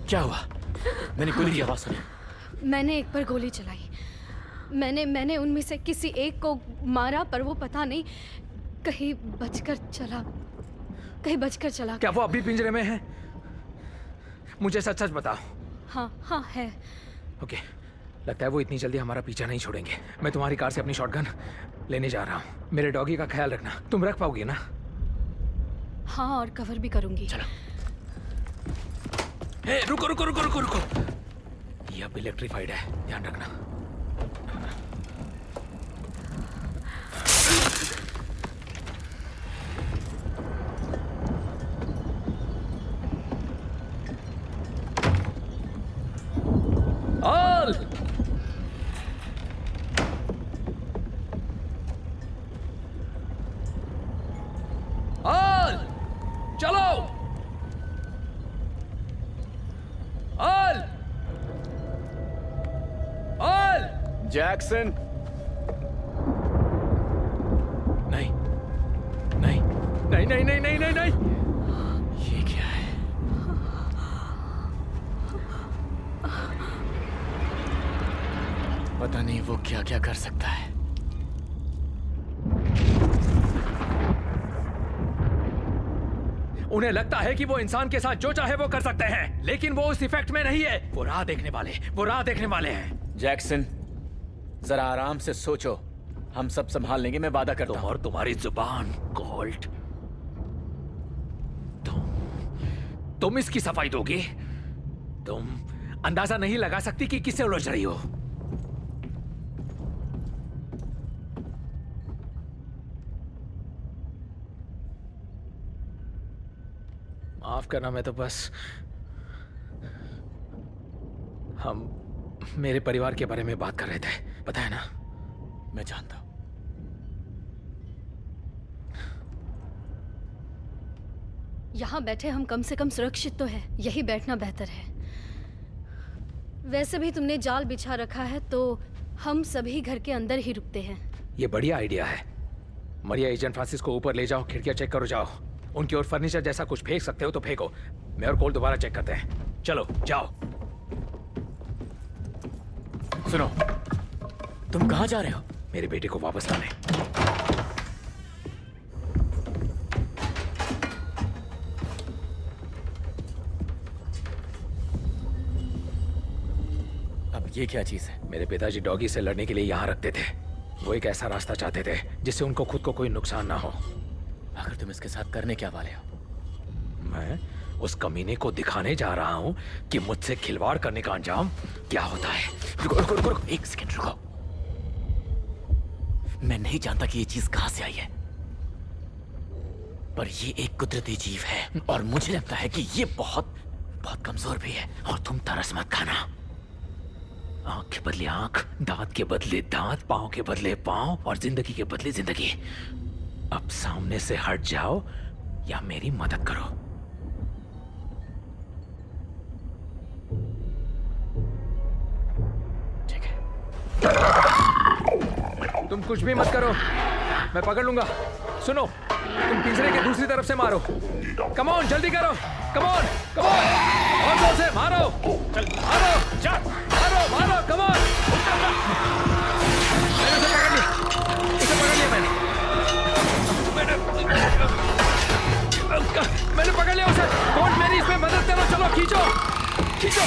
S5: क्या हुआ? मैंने गोली की आवाज सुनी।
S3: मैंने एक पर गोली चलाई। मैंने उनमें से किसी एक को मारा, पर वो पता नहीं कहीं बचकर चला।
S2: क्या वो अभी पिंजरे में है? मुझे सच सच बताओ।
S3: हाँ हाँ है।
S2: ओके, लगता है वो इतनी जल्दी हमारा पीछा नहीं छोड़ेंगे। मैं तुम्हारी कार से अपनी शॉटगन लेने जा रहा हूँ। मेरे डॉगी का ख्याल रखना। तुम रख पाओगी ना?
S3: हाँ, और कवर भी करूंगी।
S2: चलो। हे, रुको रुको रुको रुको रुको। ये अब इलेक्ट्रीफाइड है, ध्यान रखना। ऑल ऑल चलो। All all.
S1: जैक्सन,
S2: नहीं नहीं नहीं नहीं नहीं नहीं नहीं नहीं। ये क्या है?
S5: पता नहीं वो क्या क्या कर सकता है।
S2: उन्हें लगता है कि वो इंसान के साथ जो चाहे वो कर सकते हैं, लेकिन वो उस इफेक्ट में नहीं है। वो राह देखने वाले हैं।
S5: जैक्सन, जरा आराम से सोचो। हम सब संभाल लेंगे, मैं वादा करता
S2: तुम
S5: हूं।
S2: और तुम्हारी जुबान, कोल्ट। तुम इसकी सफाई दोगी? तुम अंदाजा नहीं लगा सकती कि किससे उलझ रही हो। माफ करना, मैं तो बस हम मेरे परिवार के बारे में बात कर रहे थे, पता है ना?
S5: मैं जानता हूं।
S3: यहाँ बैठे हम कम से कम सुरक्षित तो है। यही बैठना बेहतर है। वैसे भी तुमने जाल बिछा रखा है, तो हम सभी घर के अंदर ही रुकते हैं।
S2: ये बढ़िया आइडिया है। मरिया, एजेंट फ्रांसिस को ऊपर ले जाओ, खिड़कियां चेक करो। जाओ, उनकी ओर फर्नीचर जैसा कुछ फेंक सकते हो तो फेंको। मैं और कोल दोबारा चेक करते हैं। चलो जाओ।
S5: सुनो, तुम कहां जा रहे हो?
S2: मेरे बेटे को वापस लाने।
S5: अब ये क्या चीज है?
S2: मेरे पिताजी डॉगी से लड़ने के लिए यहाँ रखते थे। वो एक ऐसा रास्ता चाहते थे जिससे उनको खुद को कोई नुकसान ना हो।
S5: आखिर तुम इसके साथ करने क्या वाले हो?
S2: मैं उस कमीने को दिखाने जा रहा हूँ कि मुझसे खिलवाड़ करने का अंजाम क्या होता है।
S5: रुको रुको रुको रुको, एक सेकंड रुको। मैं नहीं जानता कि ये चीज कहां से आई है, पर ये एक कुदरती जीव है और मुझे लगता है कि ये बहुत बहुत कमजोर भी है। और तुम तरस मत खाना। आंख के बदले आंख, दांत के बदले दांत, पांव के बदले पांव और जिंदगी के बदले जिंदगी। अब सामने से हट जाओ या मेरी मदद करो। ठीक है। तुम कुछ भी मत करो, मैं पकड़ लूंगा। सुनो, तुम पिंजरे के दूसरी तरफ से मारो। कम ऑन, जल्दी करो। कम ऑन, कम ऑन, और जोर से मारो। चल मारो, जा मारो मारो, कम ऑन। मैंने उसे पकड़ लिया, मैंने पकड़ लिया उसे। कौन मेरी इसमें मदद करो। चलो खींचो खींचो।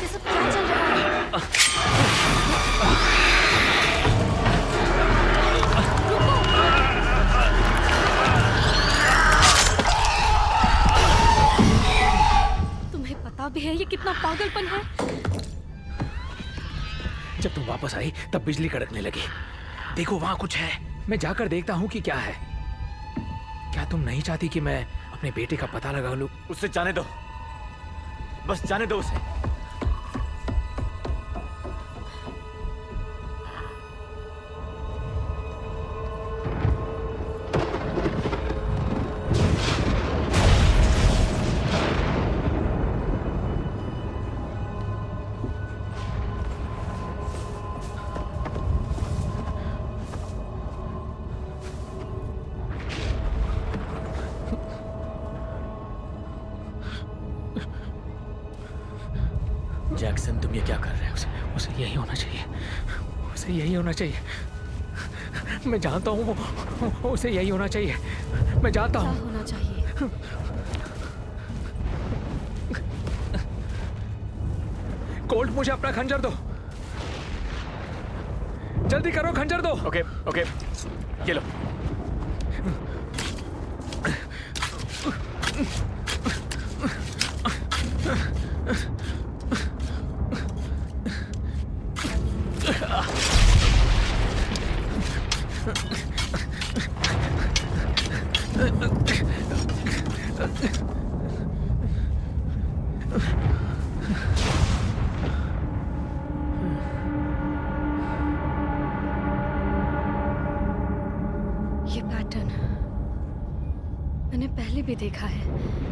S3: ये सब क्या चल रहा है? तुम्हें पता भी है ये कितना पागलपन है?
S2: जब तुम वापस आई तब बिजली कड़कने लगी। देखो वहां कुछ है, मैं जाकर देखता हूं कि क्या है। क्या तुम नहीं चाहती कि मैं अपने बेटे का पता लगा लूं?
S5: उससे जाने दो, बस जाने दो उसे। जैक्सन, तुम ये क्या कर रहे हो?
S2: उसे यही होना चाहिए, उसे यही होना चाहिए। मैं जानता हूँ उसे यही होना चाहिए, मैं जानता
S3: क्या
S2: हूँ।
S3: होना चाहिए?
S2: कोल्ट, मुझे अपना खंजर दो, जल्दी करो, खंजर दो।
S5: ओके ओके, ये लो।
S3: ये पैटर्न मैंने पहले भी देखा है।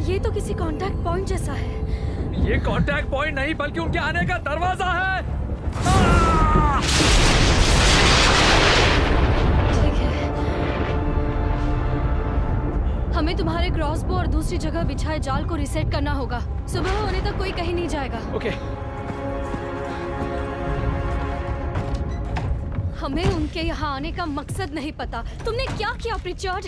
S3: ये तो किसी कांटेक्ट पॉइंट जैसा है।
S2: ये कांटेक्ट पॉइंट नहीं बल्कि उनके आने का दरवाजा है।
S3: ठीक है, हमें तुम्हारे क्रॉसबो और दूसरी जगह बिछाए जाल को रिसेट करना होगा। सुबह होने तक कोई कहीं नहीं जाएगा।
S2: ओके।
S3: हमें उनके यहाँ आने का मकसद नहीं पता। तुमने क्या किया प्रिचर्ड?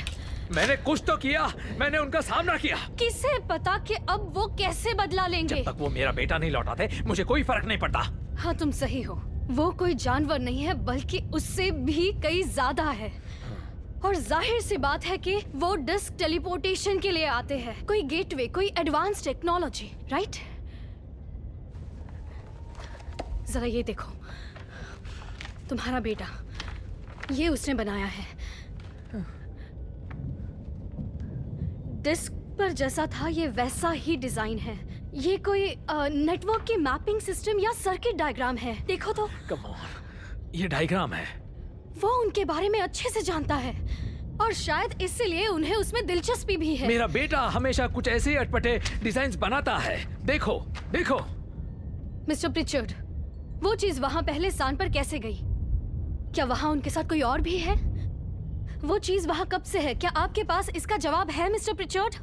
S2: मैंने कुछ तो किया, मैंने उनका सामना किया।
S3: किसे पता कि अब वो कैसे बदला लेंगे?
S2: जब तक वो मेरा बेटा नहीं लौटाते मुझे कोई फर्क नहीं पड़ता।
S3: हाँ, तुम सही हो। वो कोई जानवर नहीं है बल्कि उससे भी कई ज्यादा है। और जाहिर सी बात है कि वो डिस्क टेलीपोर्टेशन के लिए आते हैं। कोई गेटवे, कोई एडवांस टेक्नोलॉजी, राइट? जरा ये देखो, तुम्हारा बेटा, ये उसने बनाया है। डिस्क पर जैसा था ये वैसा ही डिजाइन है। ये कोई नेटवर्क की मैपिंग सिस्टम या सर्किट डायग्राम है। देखो तो।
S2: कम ऑन, ये डायग्राम है।
S3: वो उनके बारे में अच्छे से जानता है और शायद इसीलिए उन्हें उसमें दिलचस्पी भी है।
S2: मेरा बेटा हमेशा कुछ ऐसे ही अटपटे डिजाइन्स बनाता है। देखो देखो।
S3: मिस्टर प्रिचर्ड, वो चीज वहां पहले स्थान पर कैसे गई? क्या वहां उनके साथ कोई और भी है? वो चीज वहां कब से है? क्या आपके पास इसका जवाब है मिस्टर प्रिचर्ड?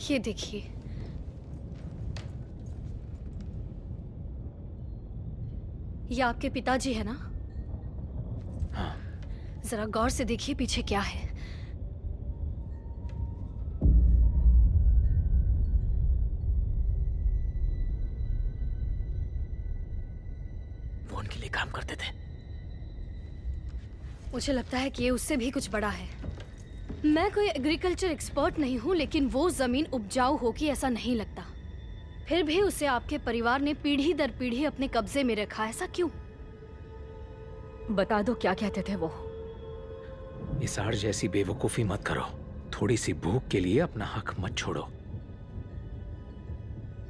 S3: ये देखिए, ये आपके पिताजी है ना?
S2: हाँ।
S3: जरा गौर से देखिए पीछे क्या है।
S5: वो उनके लिए काम करते थे।
S3: मुझे लगता है कि ये उससे भी कुछ बड़ा है। मैं कोई एग्रीकल्चर एक्सपर्ट नहीं हूँ, लेकिन वो जमीन उपजाऊ होगी ऐसा नहीं लगता। फिर भी उसे आपके परिवार ने पीढ़ी दर पीढ़ी अपने कब्जे में रखा। ऐसा क्यों?
S4: बता दो क्या कहते थे वो?
S2: इसार जैसी बेवकूफी मत करो। थोड़ी सी भूख के लिए अपना हक मत छोड़ो।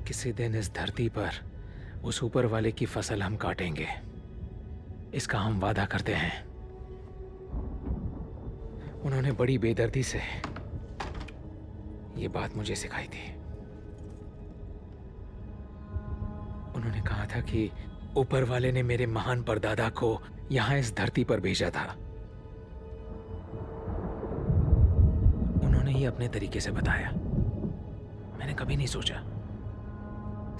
S2: किसी दिन इस धरती पर उस ऊपर वाले की फसल हम काटेंगे, इसका हम वादा करते हैं। उन्होंने बड़ी बेदर्दी से ये बात मुझे सिखाई थी। उन्होंने कहा था कि ऊपर वाले ने मेरे महान परदादा को यहां इस धरती पर भेजा था। उन्होंने ही अपने तरीके से बताया। मैंने कभी नहीं सोचा,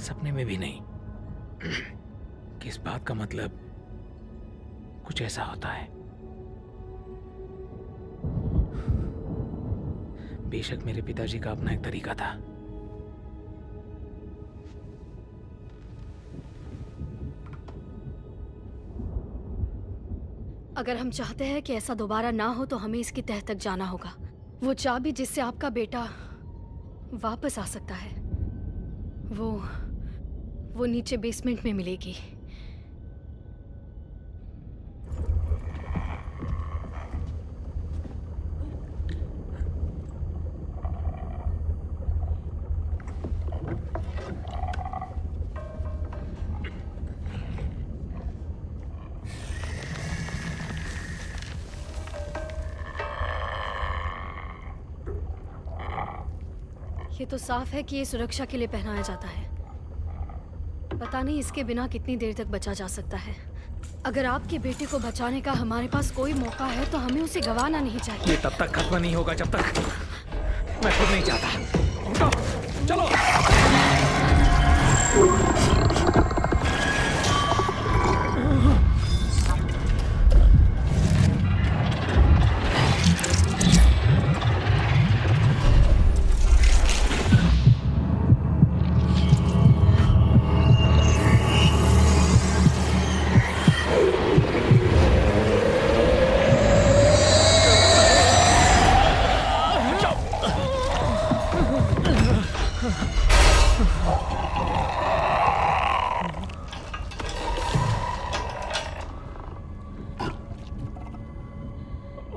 S2: सपने में भी नहीं, कि इस बात का मतलब कुछ ऐसा होता है। बेशक मेरे पिताजी का अपना एक तरीका था।
S3: अगर हम चाहते हैं कि ऐसा दोबारा ना हो तो हमें इसकी तह तक जाना होगा। वो चाबी जिससे आपका बेटा वापस आ सकता है, वो नीचे बेसमेंट में मिलेगी। ये तो साफ है कि ये सुरक्षा के लिए पहनाया जाता है। पता नहीं इसके बिना कितनी देर तक बचा जा सकता है। अगर आपके बेटे को बचाने का हमारे पास कोई मौका है तो हमें उसे गंवाना नहीं चाहिए।
S2: ये तब तक खत्म नहीं होगा जब तक मैं खुद नहीं चाहता। उठो, चलो।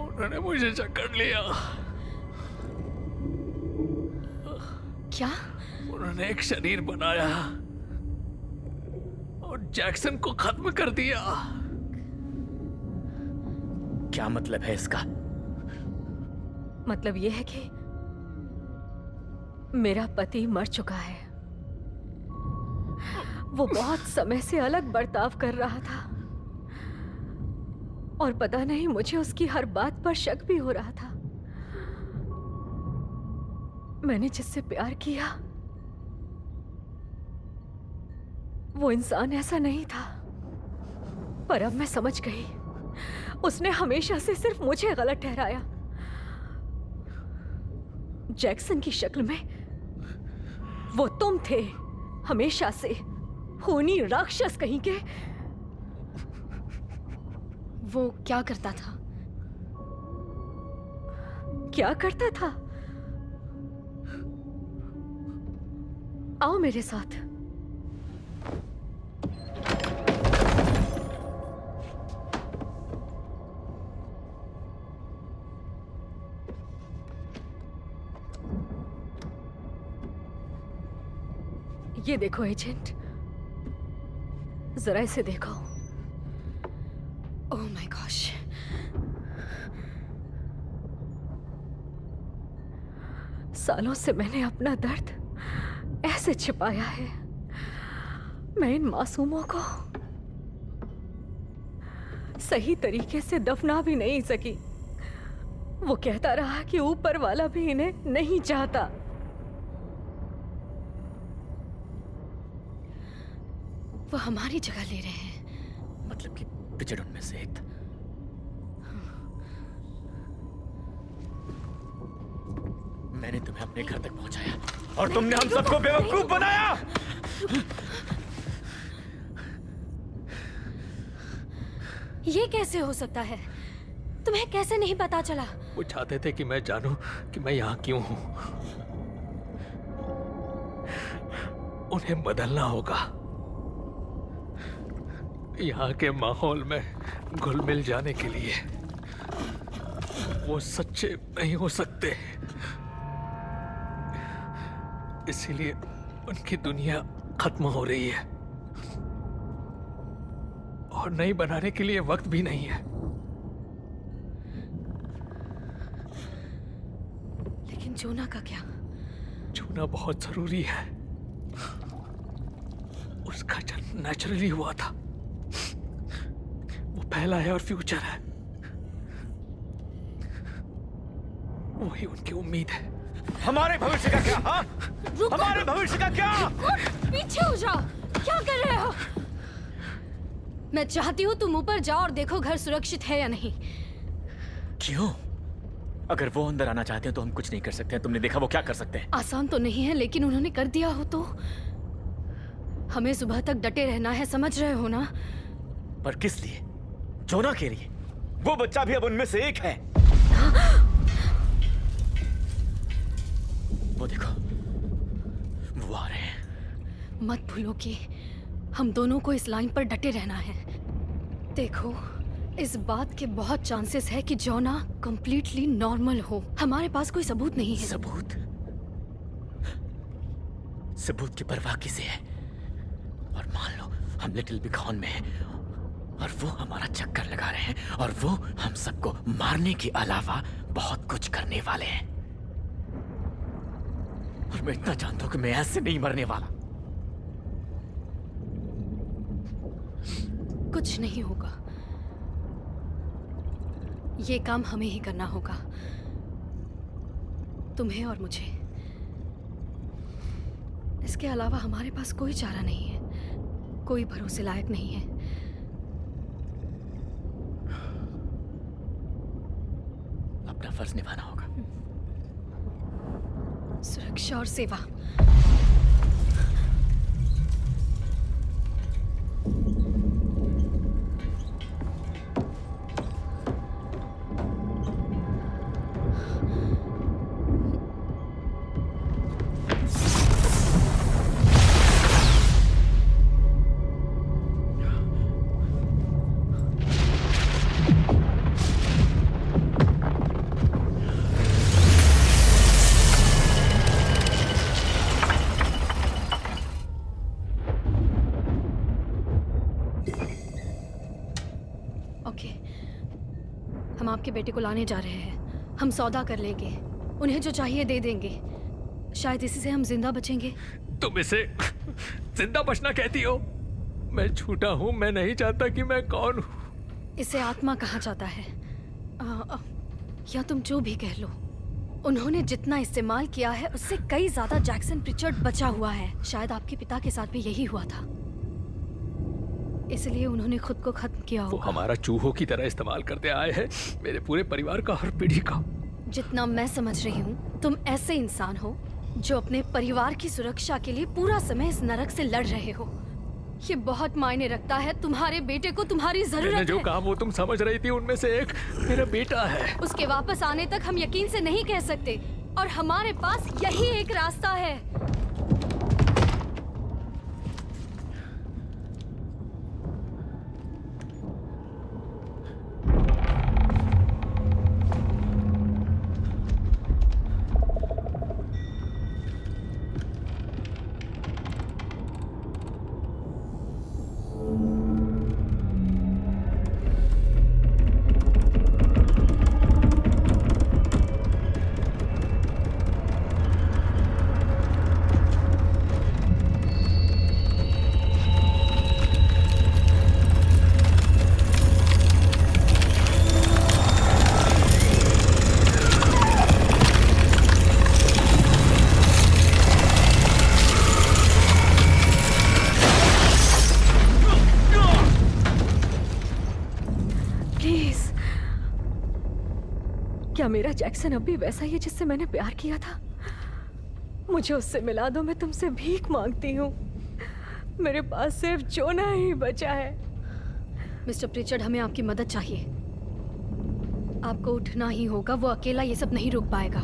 S2: उन्होंने मुझे जकड़ लिया।
S3: क्या?
S2: उन्होंने एक शरीर बनाया और जैक्सन को खत्म कर दिया।
S5: क्या मतलब है इसका?
S4: मतलब ये है कि मेरा पति मर चुका है। वो बहुत समय से अलग बर्ताव कर रहा था और पता नहीं मुझे उसकी हर बात पर शक भी हो रहा था। मैंने जिससे प्यार किया वो इंसान ऐसा नहीं था, पर अब मैं समझ गई। उसने हमेशा से सिर्फ मुझे गलत ठहराया। जैक्सन की शक्ल में वो तुम थे, हमेशा से खूनी राक्षस कहीं के।
S3: वो क्या करता था?
S4: क्या करता था? आओ मेरे साथ। ये देखो एजेंट, जरा इसे देखो।
S3: Oh my gosh.
S4: सालों से मैंने अपना दर्द ऐसे छिपाया है। मैं इन मासूमों को सही तरीके से दफना भी नहीं सकी। वो कहता रहा कि ऊपर वाला भी इन्हें नहीं चाहता।
S3: वो हमारी जगह ले रहे हैं।
S5: मतलब कि पिचड़ उनमें से एक था। मैंने तुम्हें अपने घर तक पहुंचाया
S1: और तुमने हम सबको बेवकूफ बनाया।
S3: ये कैसे हो सकता है? तुम्हें कैसे नहीं पता चला?
S2: वो चाहते थे कि मैं जानूं कि मैं यहाँ क्यों हूं। उन्हें बदलना होगा। यहाँ के माहौल में घुल मिल जाने के लिए वो सच्चे नहीं हो सकते। इसीलिए उनकी दुनिया खत्म हो रही है और नई बनाने के लिए वक्त भी नहीं है।
S3: लेकिन जोना का क्या?
S2: छूना बहुत जरूरी है। उसका जन्म नेचुरली हुआ था। वो पहला है और फ्यूचर है। वही उनकी उम्मीद है।
S1: हमारे भविष्य का क्या? हाँ? हमारे भविष्य का क्या?
S3: पीछे हो जाओ। क्या कर रहे हो? मैं चाहती हूँ तुम ऊपर जाओ और देखो घर सुरक्षित है या नहीं।
S5: क्यों? अगर वो अंदर आना चाहते हैं तो हम कुछ नहीं कर सकते हैं। तुमने देखा वो क्या कर सकते हैं?
S3: आसान तो नहीं है, लेकिन उन्होंने कर दिया हो तो हमें सुबह तक डटे रहना है, समझ रहे हो ना?
S5: पर किस लिए? जोना के लिए?
S1: वो बच्चा भी अब उनमें से एक है।
S5: वो देखो, वो आ रहे हैं।
S3: मत भूलो कि हम दोनों को इस लाइन पर डटे रहना है। देखो, इस बात के बहुत चांसेस है कि जोना कंप्लीटली नॉर्मल हो। हमारे पास कोई सबूत नहीं है।
S5: सबूत? सबूत की परवाह किसे है? और मान लो हम लिटिल बिग हॉर्न में हैं और वो हमारा चक्कर लगा रहे हैं और वो हम सबको मारने के अलावा बहुत कुछ करने वाले हैं। और मैं इतना जानता हूं कि मैं ऐसे नहीं मरने वाला।
S3: कुछ नहीं होगा। ये काम हमें ही करना होगा, तुम्हें और मुझे। इसके अलावा हमारे पास कोई चारा नहीं है, कोई भरोसे लायक नहीं है।
S5: अपना फर्ज निभाना होगा।
S3: सुरक्षा और सेवा। ओके, हम आपके बेटे को लाने जा रहे हैं। हम सौदा कर लेंगे, उन्हें जो चाहिए दे देंगे। शायद इसी से हम जिंदा बचेंगे।
S2: तुम इसे जिंदा बचना कहती हो? मैं झूठा हूं, मैं नहीं जानता कि मैं कौन हूं।
S3: इसे आत्मा कहा जाता है, या तुम जो भी कह लो। उन्होंने जितना इस्तेमाल किया है उससे कई ज्यादा जैक्सन प्रिचर्ड बचा हुआ है। शायद आपके पिता के साथ भी यही हुआ था, इसलिए उन्होंने खुद को खत्म किया
S2: वो
S3: होगा।
S2: हमारा चूहों की तरह इस्तेमाल करते आए हैं, मेरे पूरे परिवार का, हर पीढ़ी का।
S3: जितना मैं समझ रही हूँ, तुम ऐसे इंसान हो जो अपने परिवार की सुरक्षा के लिए पूरा समय इस नरक से लड़ रहे हो। ये बहुत मायने रखता है। तुम्हारे बेटे को तुम्हारी
S2: मैंने
S3: जरूरत
S2: जो
S3: है।
S2: कहा वो तुम समझ रही थी, उनमें से एक मेरा बेटा है।
S3: उसके वापस आने तक हम यकीन से नहीं कह सकते, और हमारे पास यही एक रास्ता है। प्लीज, क्या मेरा जैक्सन अब भी वैसा ही है जिससे मैंने प्यार किया था? मुझे उससे मिला दो, मैं तुमसे भीख मांगती हूँ। मेरे पास सिर्फ जोना ही बचा है। मिस्टर प्रिचर्ड, हमें आपकी मदद चाहिए। आपको उठना ही होगा, वो अकेला ये सब नहीं रोक पाएगा।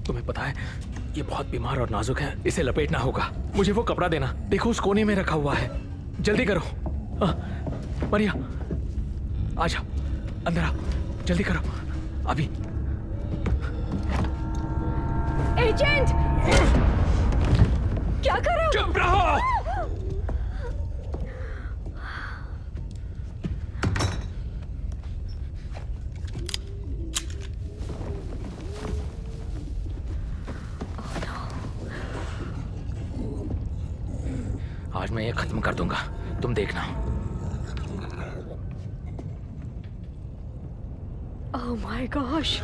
S2: तुम्हें पता है ये बहुत बीमार और नाजुक है, इसे लपेटना होगा। मुझे वो कपड़ा देना, देखो उस कोने में रखा हुआ है। जल्दी करो। मरिया आ जाओ, अंदर आओ, जल्दी करो अभी।
S4: एजेंट, क्या कर रहे हो?
S2: चुप रहो। आज मैं ये खत्म कर दूंगा, तुम देखना।
S4: Oh my gosh.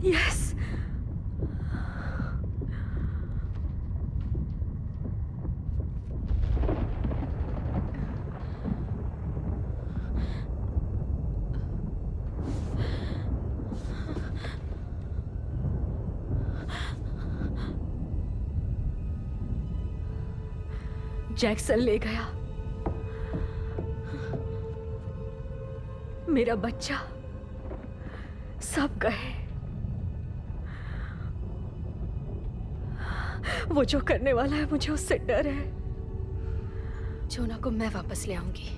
S4: Yes. Jackson ले गया मेरा बच्चा, सब गए। वो जो करने वाला है मुझे उससे डर है।
S3: जोना को मैं वापस ले आऊंगी।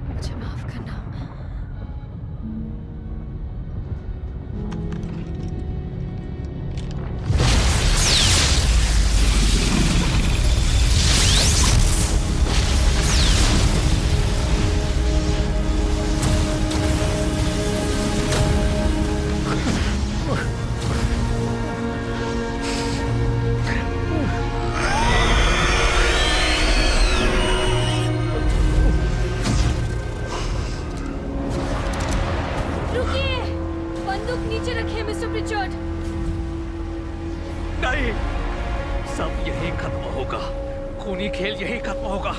S3: मुझे माफ करना। नीचे रखिए मिस्टर प्रिचर्ड।
S2: नहीं, सब यही खत्म होगा, खूनी खेल यही खत्म होगा।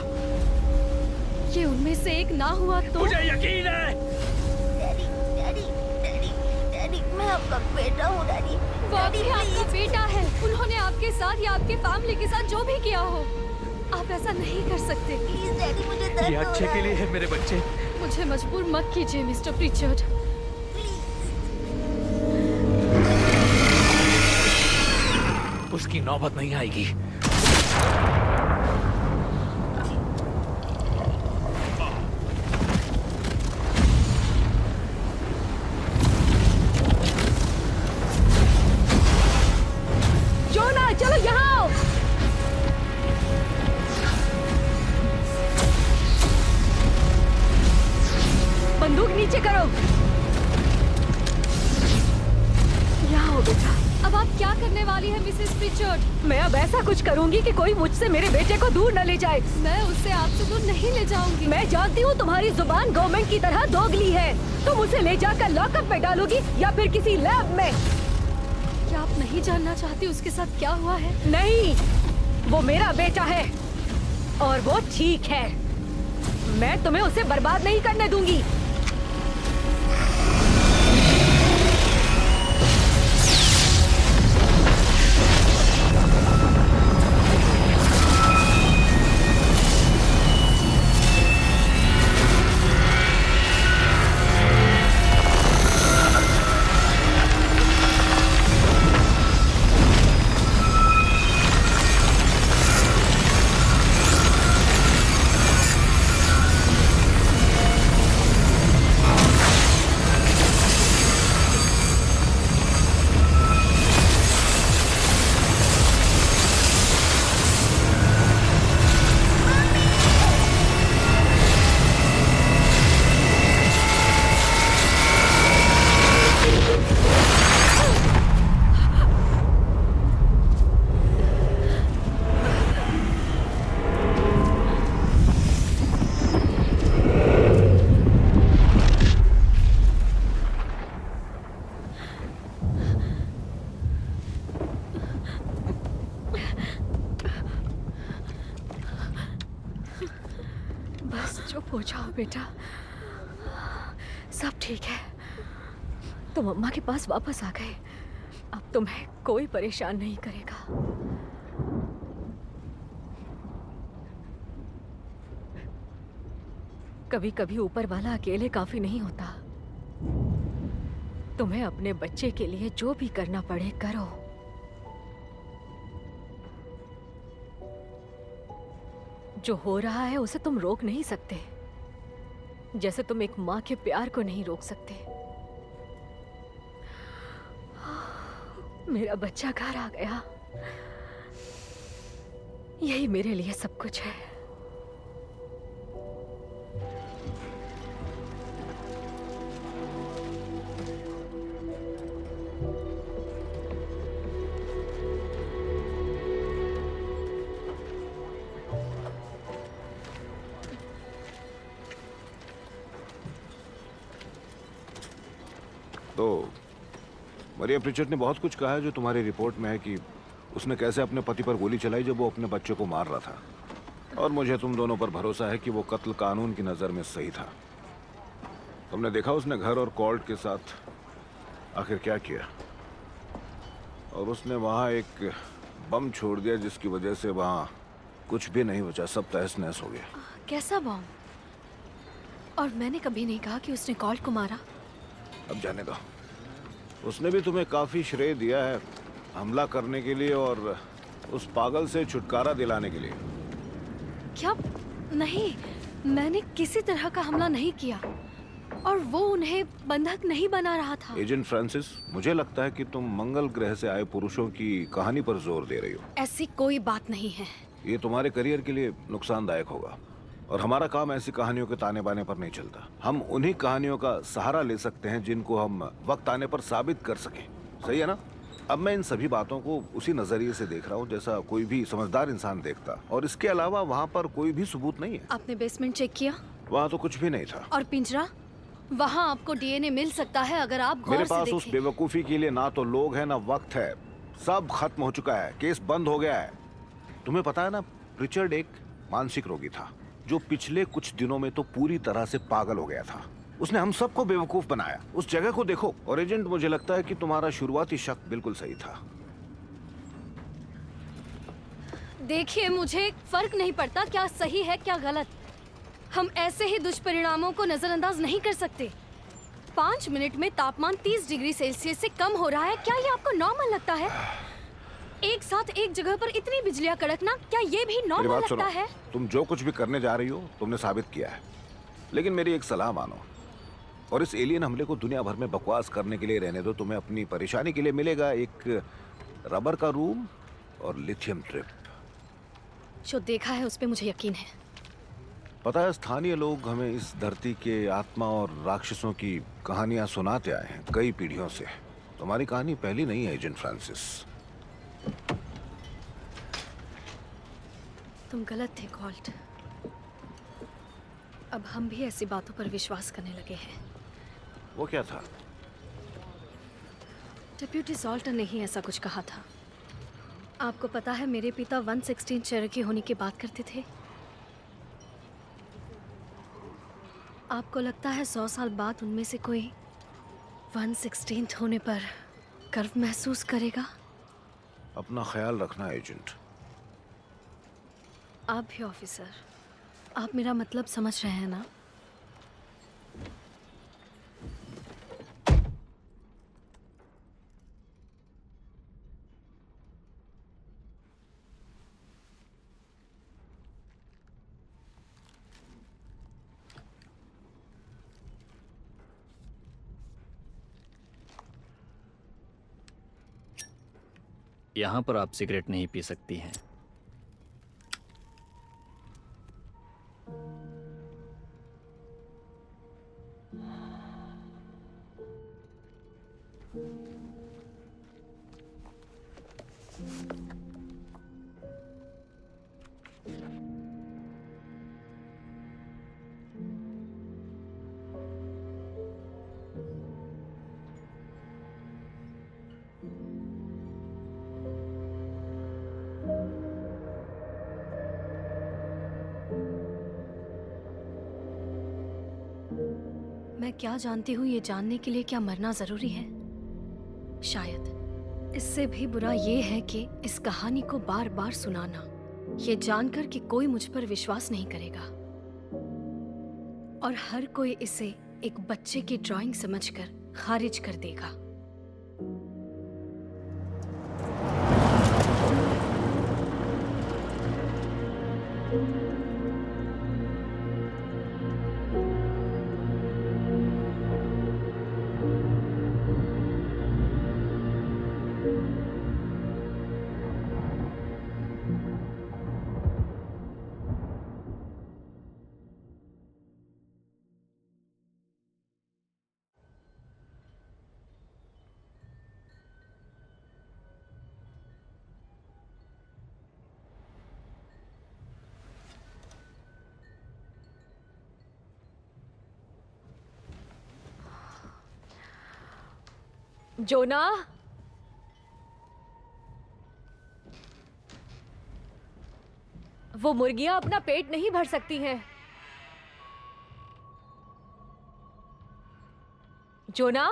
S3: ये उनमें से एक ना हुआ तो?
S2: मुझे यकीन है।
S8: डैडी, डैडी, डैडी, डैडी, मैं आपका बेटा हूँ डैडी।
S3: वो भी आपका बेटा है। उन्होंने आपके साथ या आपके फैमिली के साथ जो भी किया हो, आप ऐसा नहीं कर सकते।
S8: प्लीज डैडी, मुझे दर्द
S2: ये अच्छे के लिए है मेरे बच्चे।
S3: मुझे मजबूर मत कीजिए मिस्टर प्रिचर्ड।
S2: उसकी नौबत नहीं आएगी।
S4: जोना, चलो यहाँ आओ। बंदूक नीचे करो। यहाँ आओ बेटा।
S3: अब आप क्या करने वाले वाली है मिसेस प्रिचर्ड।
S4: मैं अब ऐसा कुछ करूंगी कि कोई मुझसे मेरे बेटे को दूर न ले जाए।
S3: मैं उसे आपसे दूर नहीं ले जाऊंगी।
S4: मैं जानती हूँ तुम्हारी जुबान गवर्नमेंट की तरह दोगली है। तुम उसे ले जाकर लॉकअप में डालोगी या फिर किसी लैब में।
S3: क्या आप नहीं जानना चाहती उसके साथ क्या हुआ है?
S4: नहीं, वो मेरा बेटा है और वो ठीक है। मैं तुम्हें उसे बर्बाद नहीं करने दूंगी। बस चुप हो जाओ बेटा, सब ठीक है। तुम अम्मा के पास वापस आ गए, अब तुम्हें कोई परेशान नहीं करेगा। कभी कभी ऊपर वाला अकेले काफी नहीं होता। तुम्हें अपने बच्चे के लिए जो भी करना पड़े करो। जो हो रहा है उसे तुम रोक नहीं सकते, जैसे तुम एक माँ के प्यार को नहीं रोक सकते। मेरा बच्चा घर आ गया, यही मेरे लिए सब कुछ है।
S6: तो मरिया प्रिचर्ड ने बहुत कुछ कहा है जो तुम्हारी रिपोर्ट में है कि उसने कैसे अपने पति पर गोली चलाई जब वो अपने बच्चे को मार रहा था। और मुझे तुम दोनों पर भरोसा है कि वो कत्ल कानून की नज़र में सही था। तुमने देखा उसने घर और कोर्ट के साथ आखिर क्या किया, और उसने वहाँ एक बम छोड़ दिया जिसकी वजह से वहाँ कुछ भी नहीं बचा, सब तहस नहस हो गया।
S3: कैसा बम? और मैंने कभी नहीं कहा कि उसने कॉल्ट को मारा।
S6: अब जाने दो, उसने भी तुम्हें काफी श्रेय दिया है हमला करने के लिए और उस पागल से छुटकारा दिलाने के लिए।
S3: क्या? नहीं, मैंने किसी तरह का हमला नहीं किया और वो उन्हें बंधक नहीं बना रहा था।
S6: एजेंट फ्रांसिस, मुझे लगता है कि तुम मंगल ग्रह से आए पुरुषों की कहानी पर जोर दे रही हो।
S3: ऐसी कोई बात नहीं है।
S6: ये तुम्हारे करियर के लिए नुकसानदायक होगा, और हमारा काम ऐसी कहानियों के ताने बाने पर नहीं चलता। हम उन्हीं कहानियों का सहारा ले सकते हैं जिनको हम वक्त आने पर साबित कर सकें। सही है ना? अब मैं इन सभी बातों को उसी नजरिए से देख रहा हूँ जैसा कोई भी समझदार इंसान देखता, और इसके अलावा वहाँ पर कोई भी सबूत नहीं है।
S3: आपने बेसमेंट चेक किया?
S6: वहाँ तो कुछ भी नहीं था।
S3: और पिंजरा? वहाँ आपको डीएनए मिल सकता है अगर आप गौर
S6: मेरे
S3: से
S6: पास
S3: देखें।
S6: उस बेवकूफी के लिए ना तो लोग हैं ना वक्त है। सब खत्म हो चुका है, केस बंद हो गया है। तुम्हें पता है ना, रिचर्ड एक मानसिक रोगी था जो पिछले कुछ दिनों में तो पूरी तरह से पागल हो गया था। उसने हम सबको बेवकूफ बनाया। उस जगह को देखो। और एजेंट, मुझे लगता है कि तुम्हारा शुरुआती शक बिल्कुल सही था।
S3: देखिए, मुझे फर्क नहीं पड़ता क्या सही है क्या गलत। हम ऐसे ही दुष्परिणामों को नजरअंदाज नहीं कर सकते। 5 मिनट में तापमान 30 डिग्री सेल्सियस से कम हो रहा है, क्या ये आपको नॉर्मल लगता है? एक साथ एक जगह पर इतनी बिजलियां कड़कना, क्या ये भी
S6: मेरी
S3: नॉर्मल
S6: बात
S3: लगता
S6: सुनो,
S3: है?
S6: तुम जो कुछ भी करने जा रही हो तुमने साबित किया है, लेकिन मेरी एक सलाह मानो और इस एलियन हमले को दुनिया भर में बकवास करने के लिए रहने दो। तुम्हें अपनी परेशानी के लिए मिलेगा एक रबर का रूम और लिथियम ट्रिप।
S3: जो देखा है उस पे मुझे यकीन है।
S6: पता है, स्थानीय लोग हमें इस धरती के आत्मा और राक्षसों की कहानियां सुनाते आए हैं कई पीढ़ियों से। तुम्हारी कहानी पहली नहीं है एजेंट फ्रांसिस।
S3: तुम गलत थे कॉल्ट। अब हम भी ऐसी बातों पर विश्वास करने लगे हैं।
S6: वो क्या था?
S3: डिप्यूटी सॉल्टर ने ही ऐसा कुछ कहा था। आपको पता है मेरे पिता 116 चेरोकी होने की बात करते थे। आपको लगता है 100 साल बाद उनमें से कोई 116 होने पर गर्व महसूस करेगा?
S6: अपना ख्याल रखना एजेंट।
S3: आप भी ऑफिसर, आप मेरा मतलब समझ रहे हैं ना?
S9: यहाँ पर आप सिगरेट नहीं पी सकती हैं।
S3: मैं क्या जानती हूँ ये जानने के लिए क्या मरना जरूरी है? शायद इससे भी बुरा ये है कि इस कहानी को बार बार सुनाना, ये जानकर कि कोई मुझ पर विश्वास नहीं करेगा और हर कोई इसे एक बच्चे की ड्राइंग समझकर खारिज कर देगा।
S4: जोना, वो मुर्गियां अपना पेट नहीं भर सकती हैं। जोना,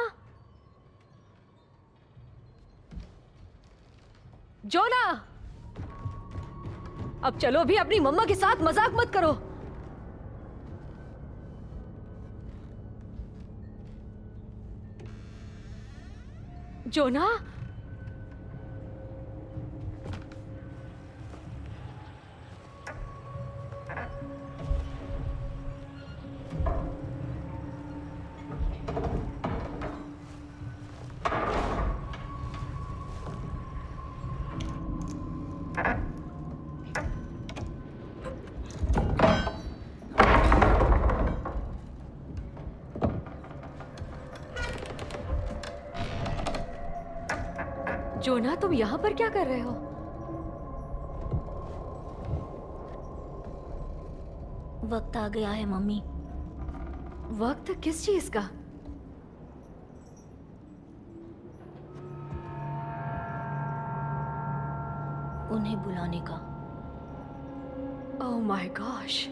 S4: जोना, अब चलो भी अपनी मम्मा के साथ मजाक मत करो। जोना, जोना, तुम यहां पर क्या कर रहे हो?
S8: वक्त आ गया है मम्मी।
S4: वक्त किस चीज का?
S8: उन्हें बुलाने का।
S4: Oh my gosh,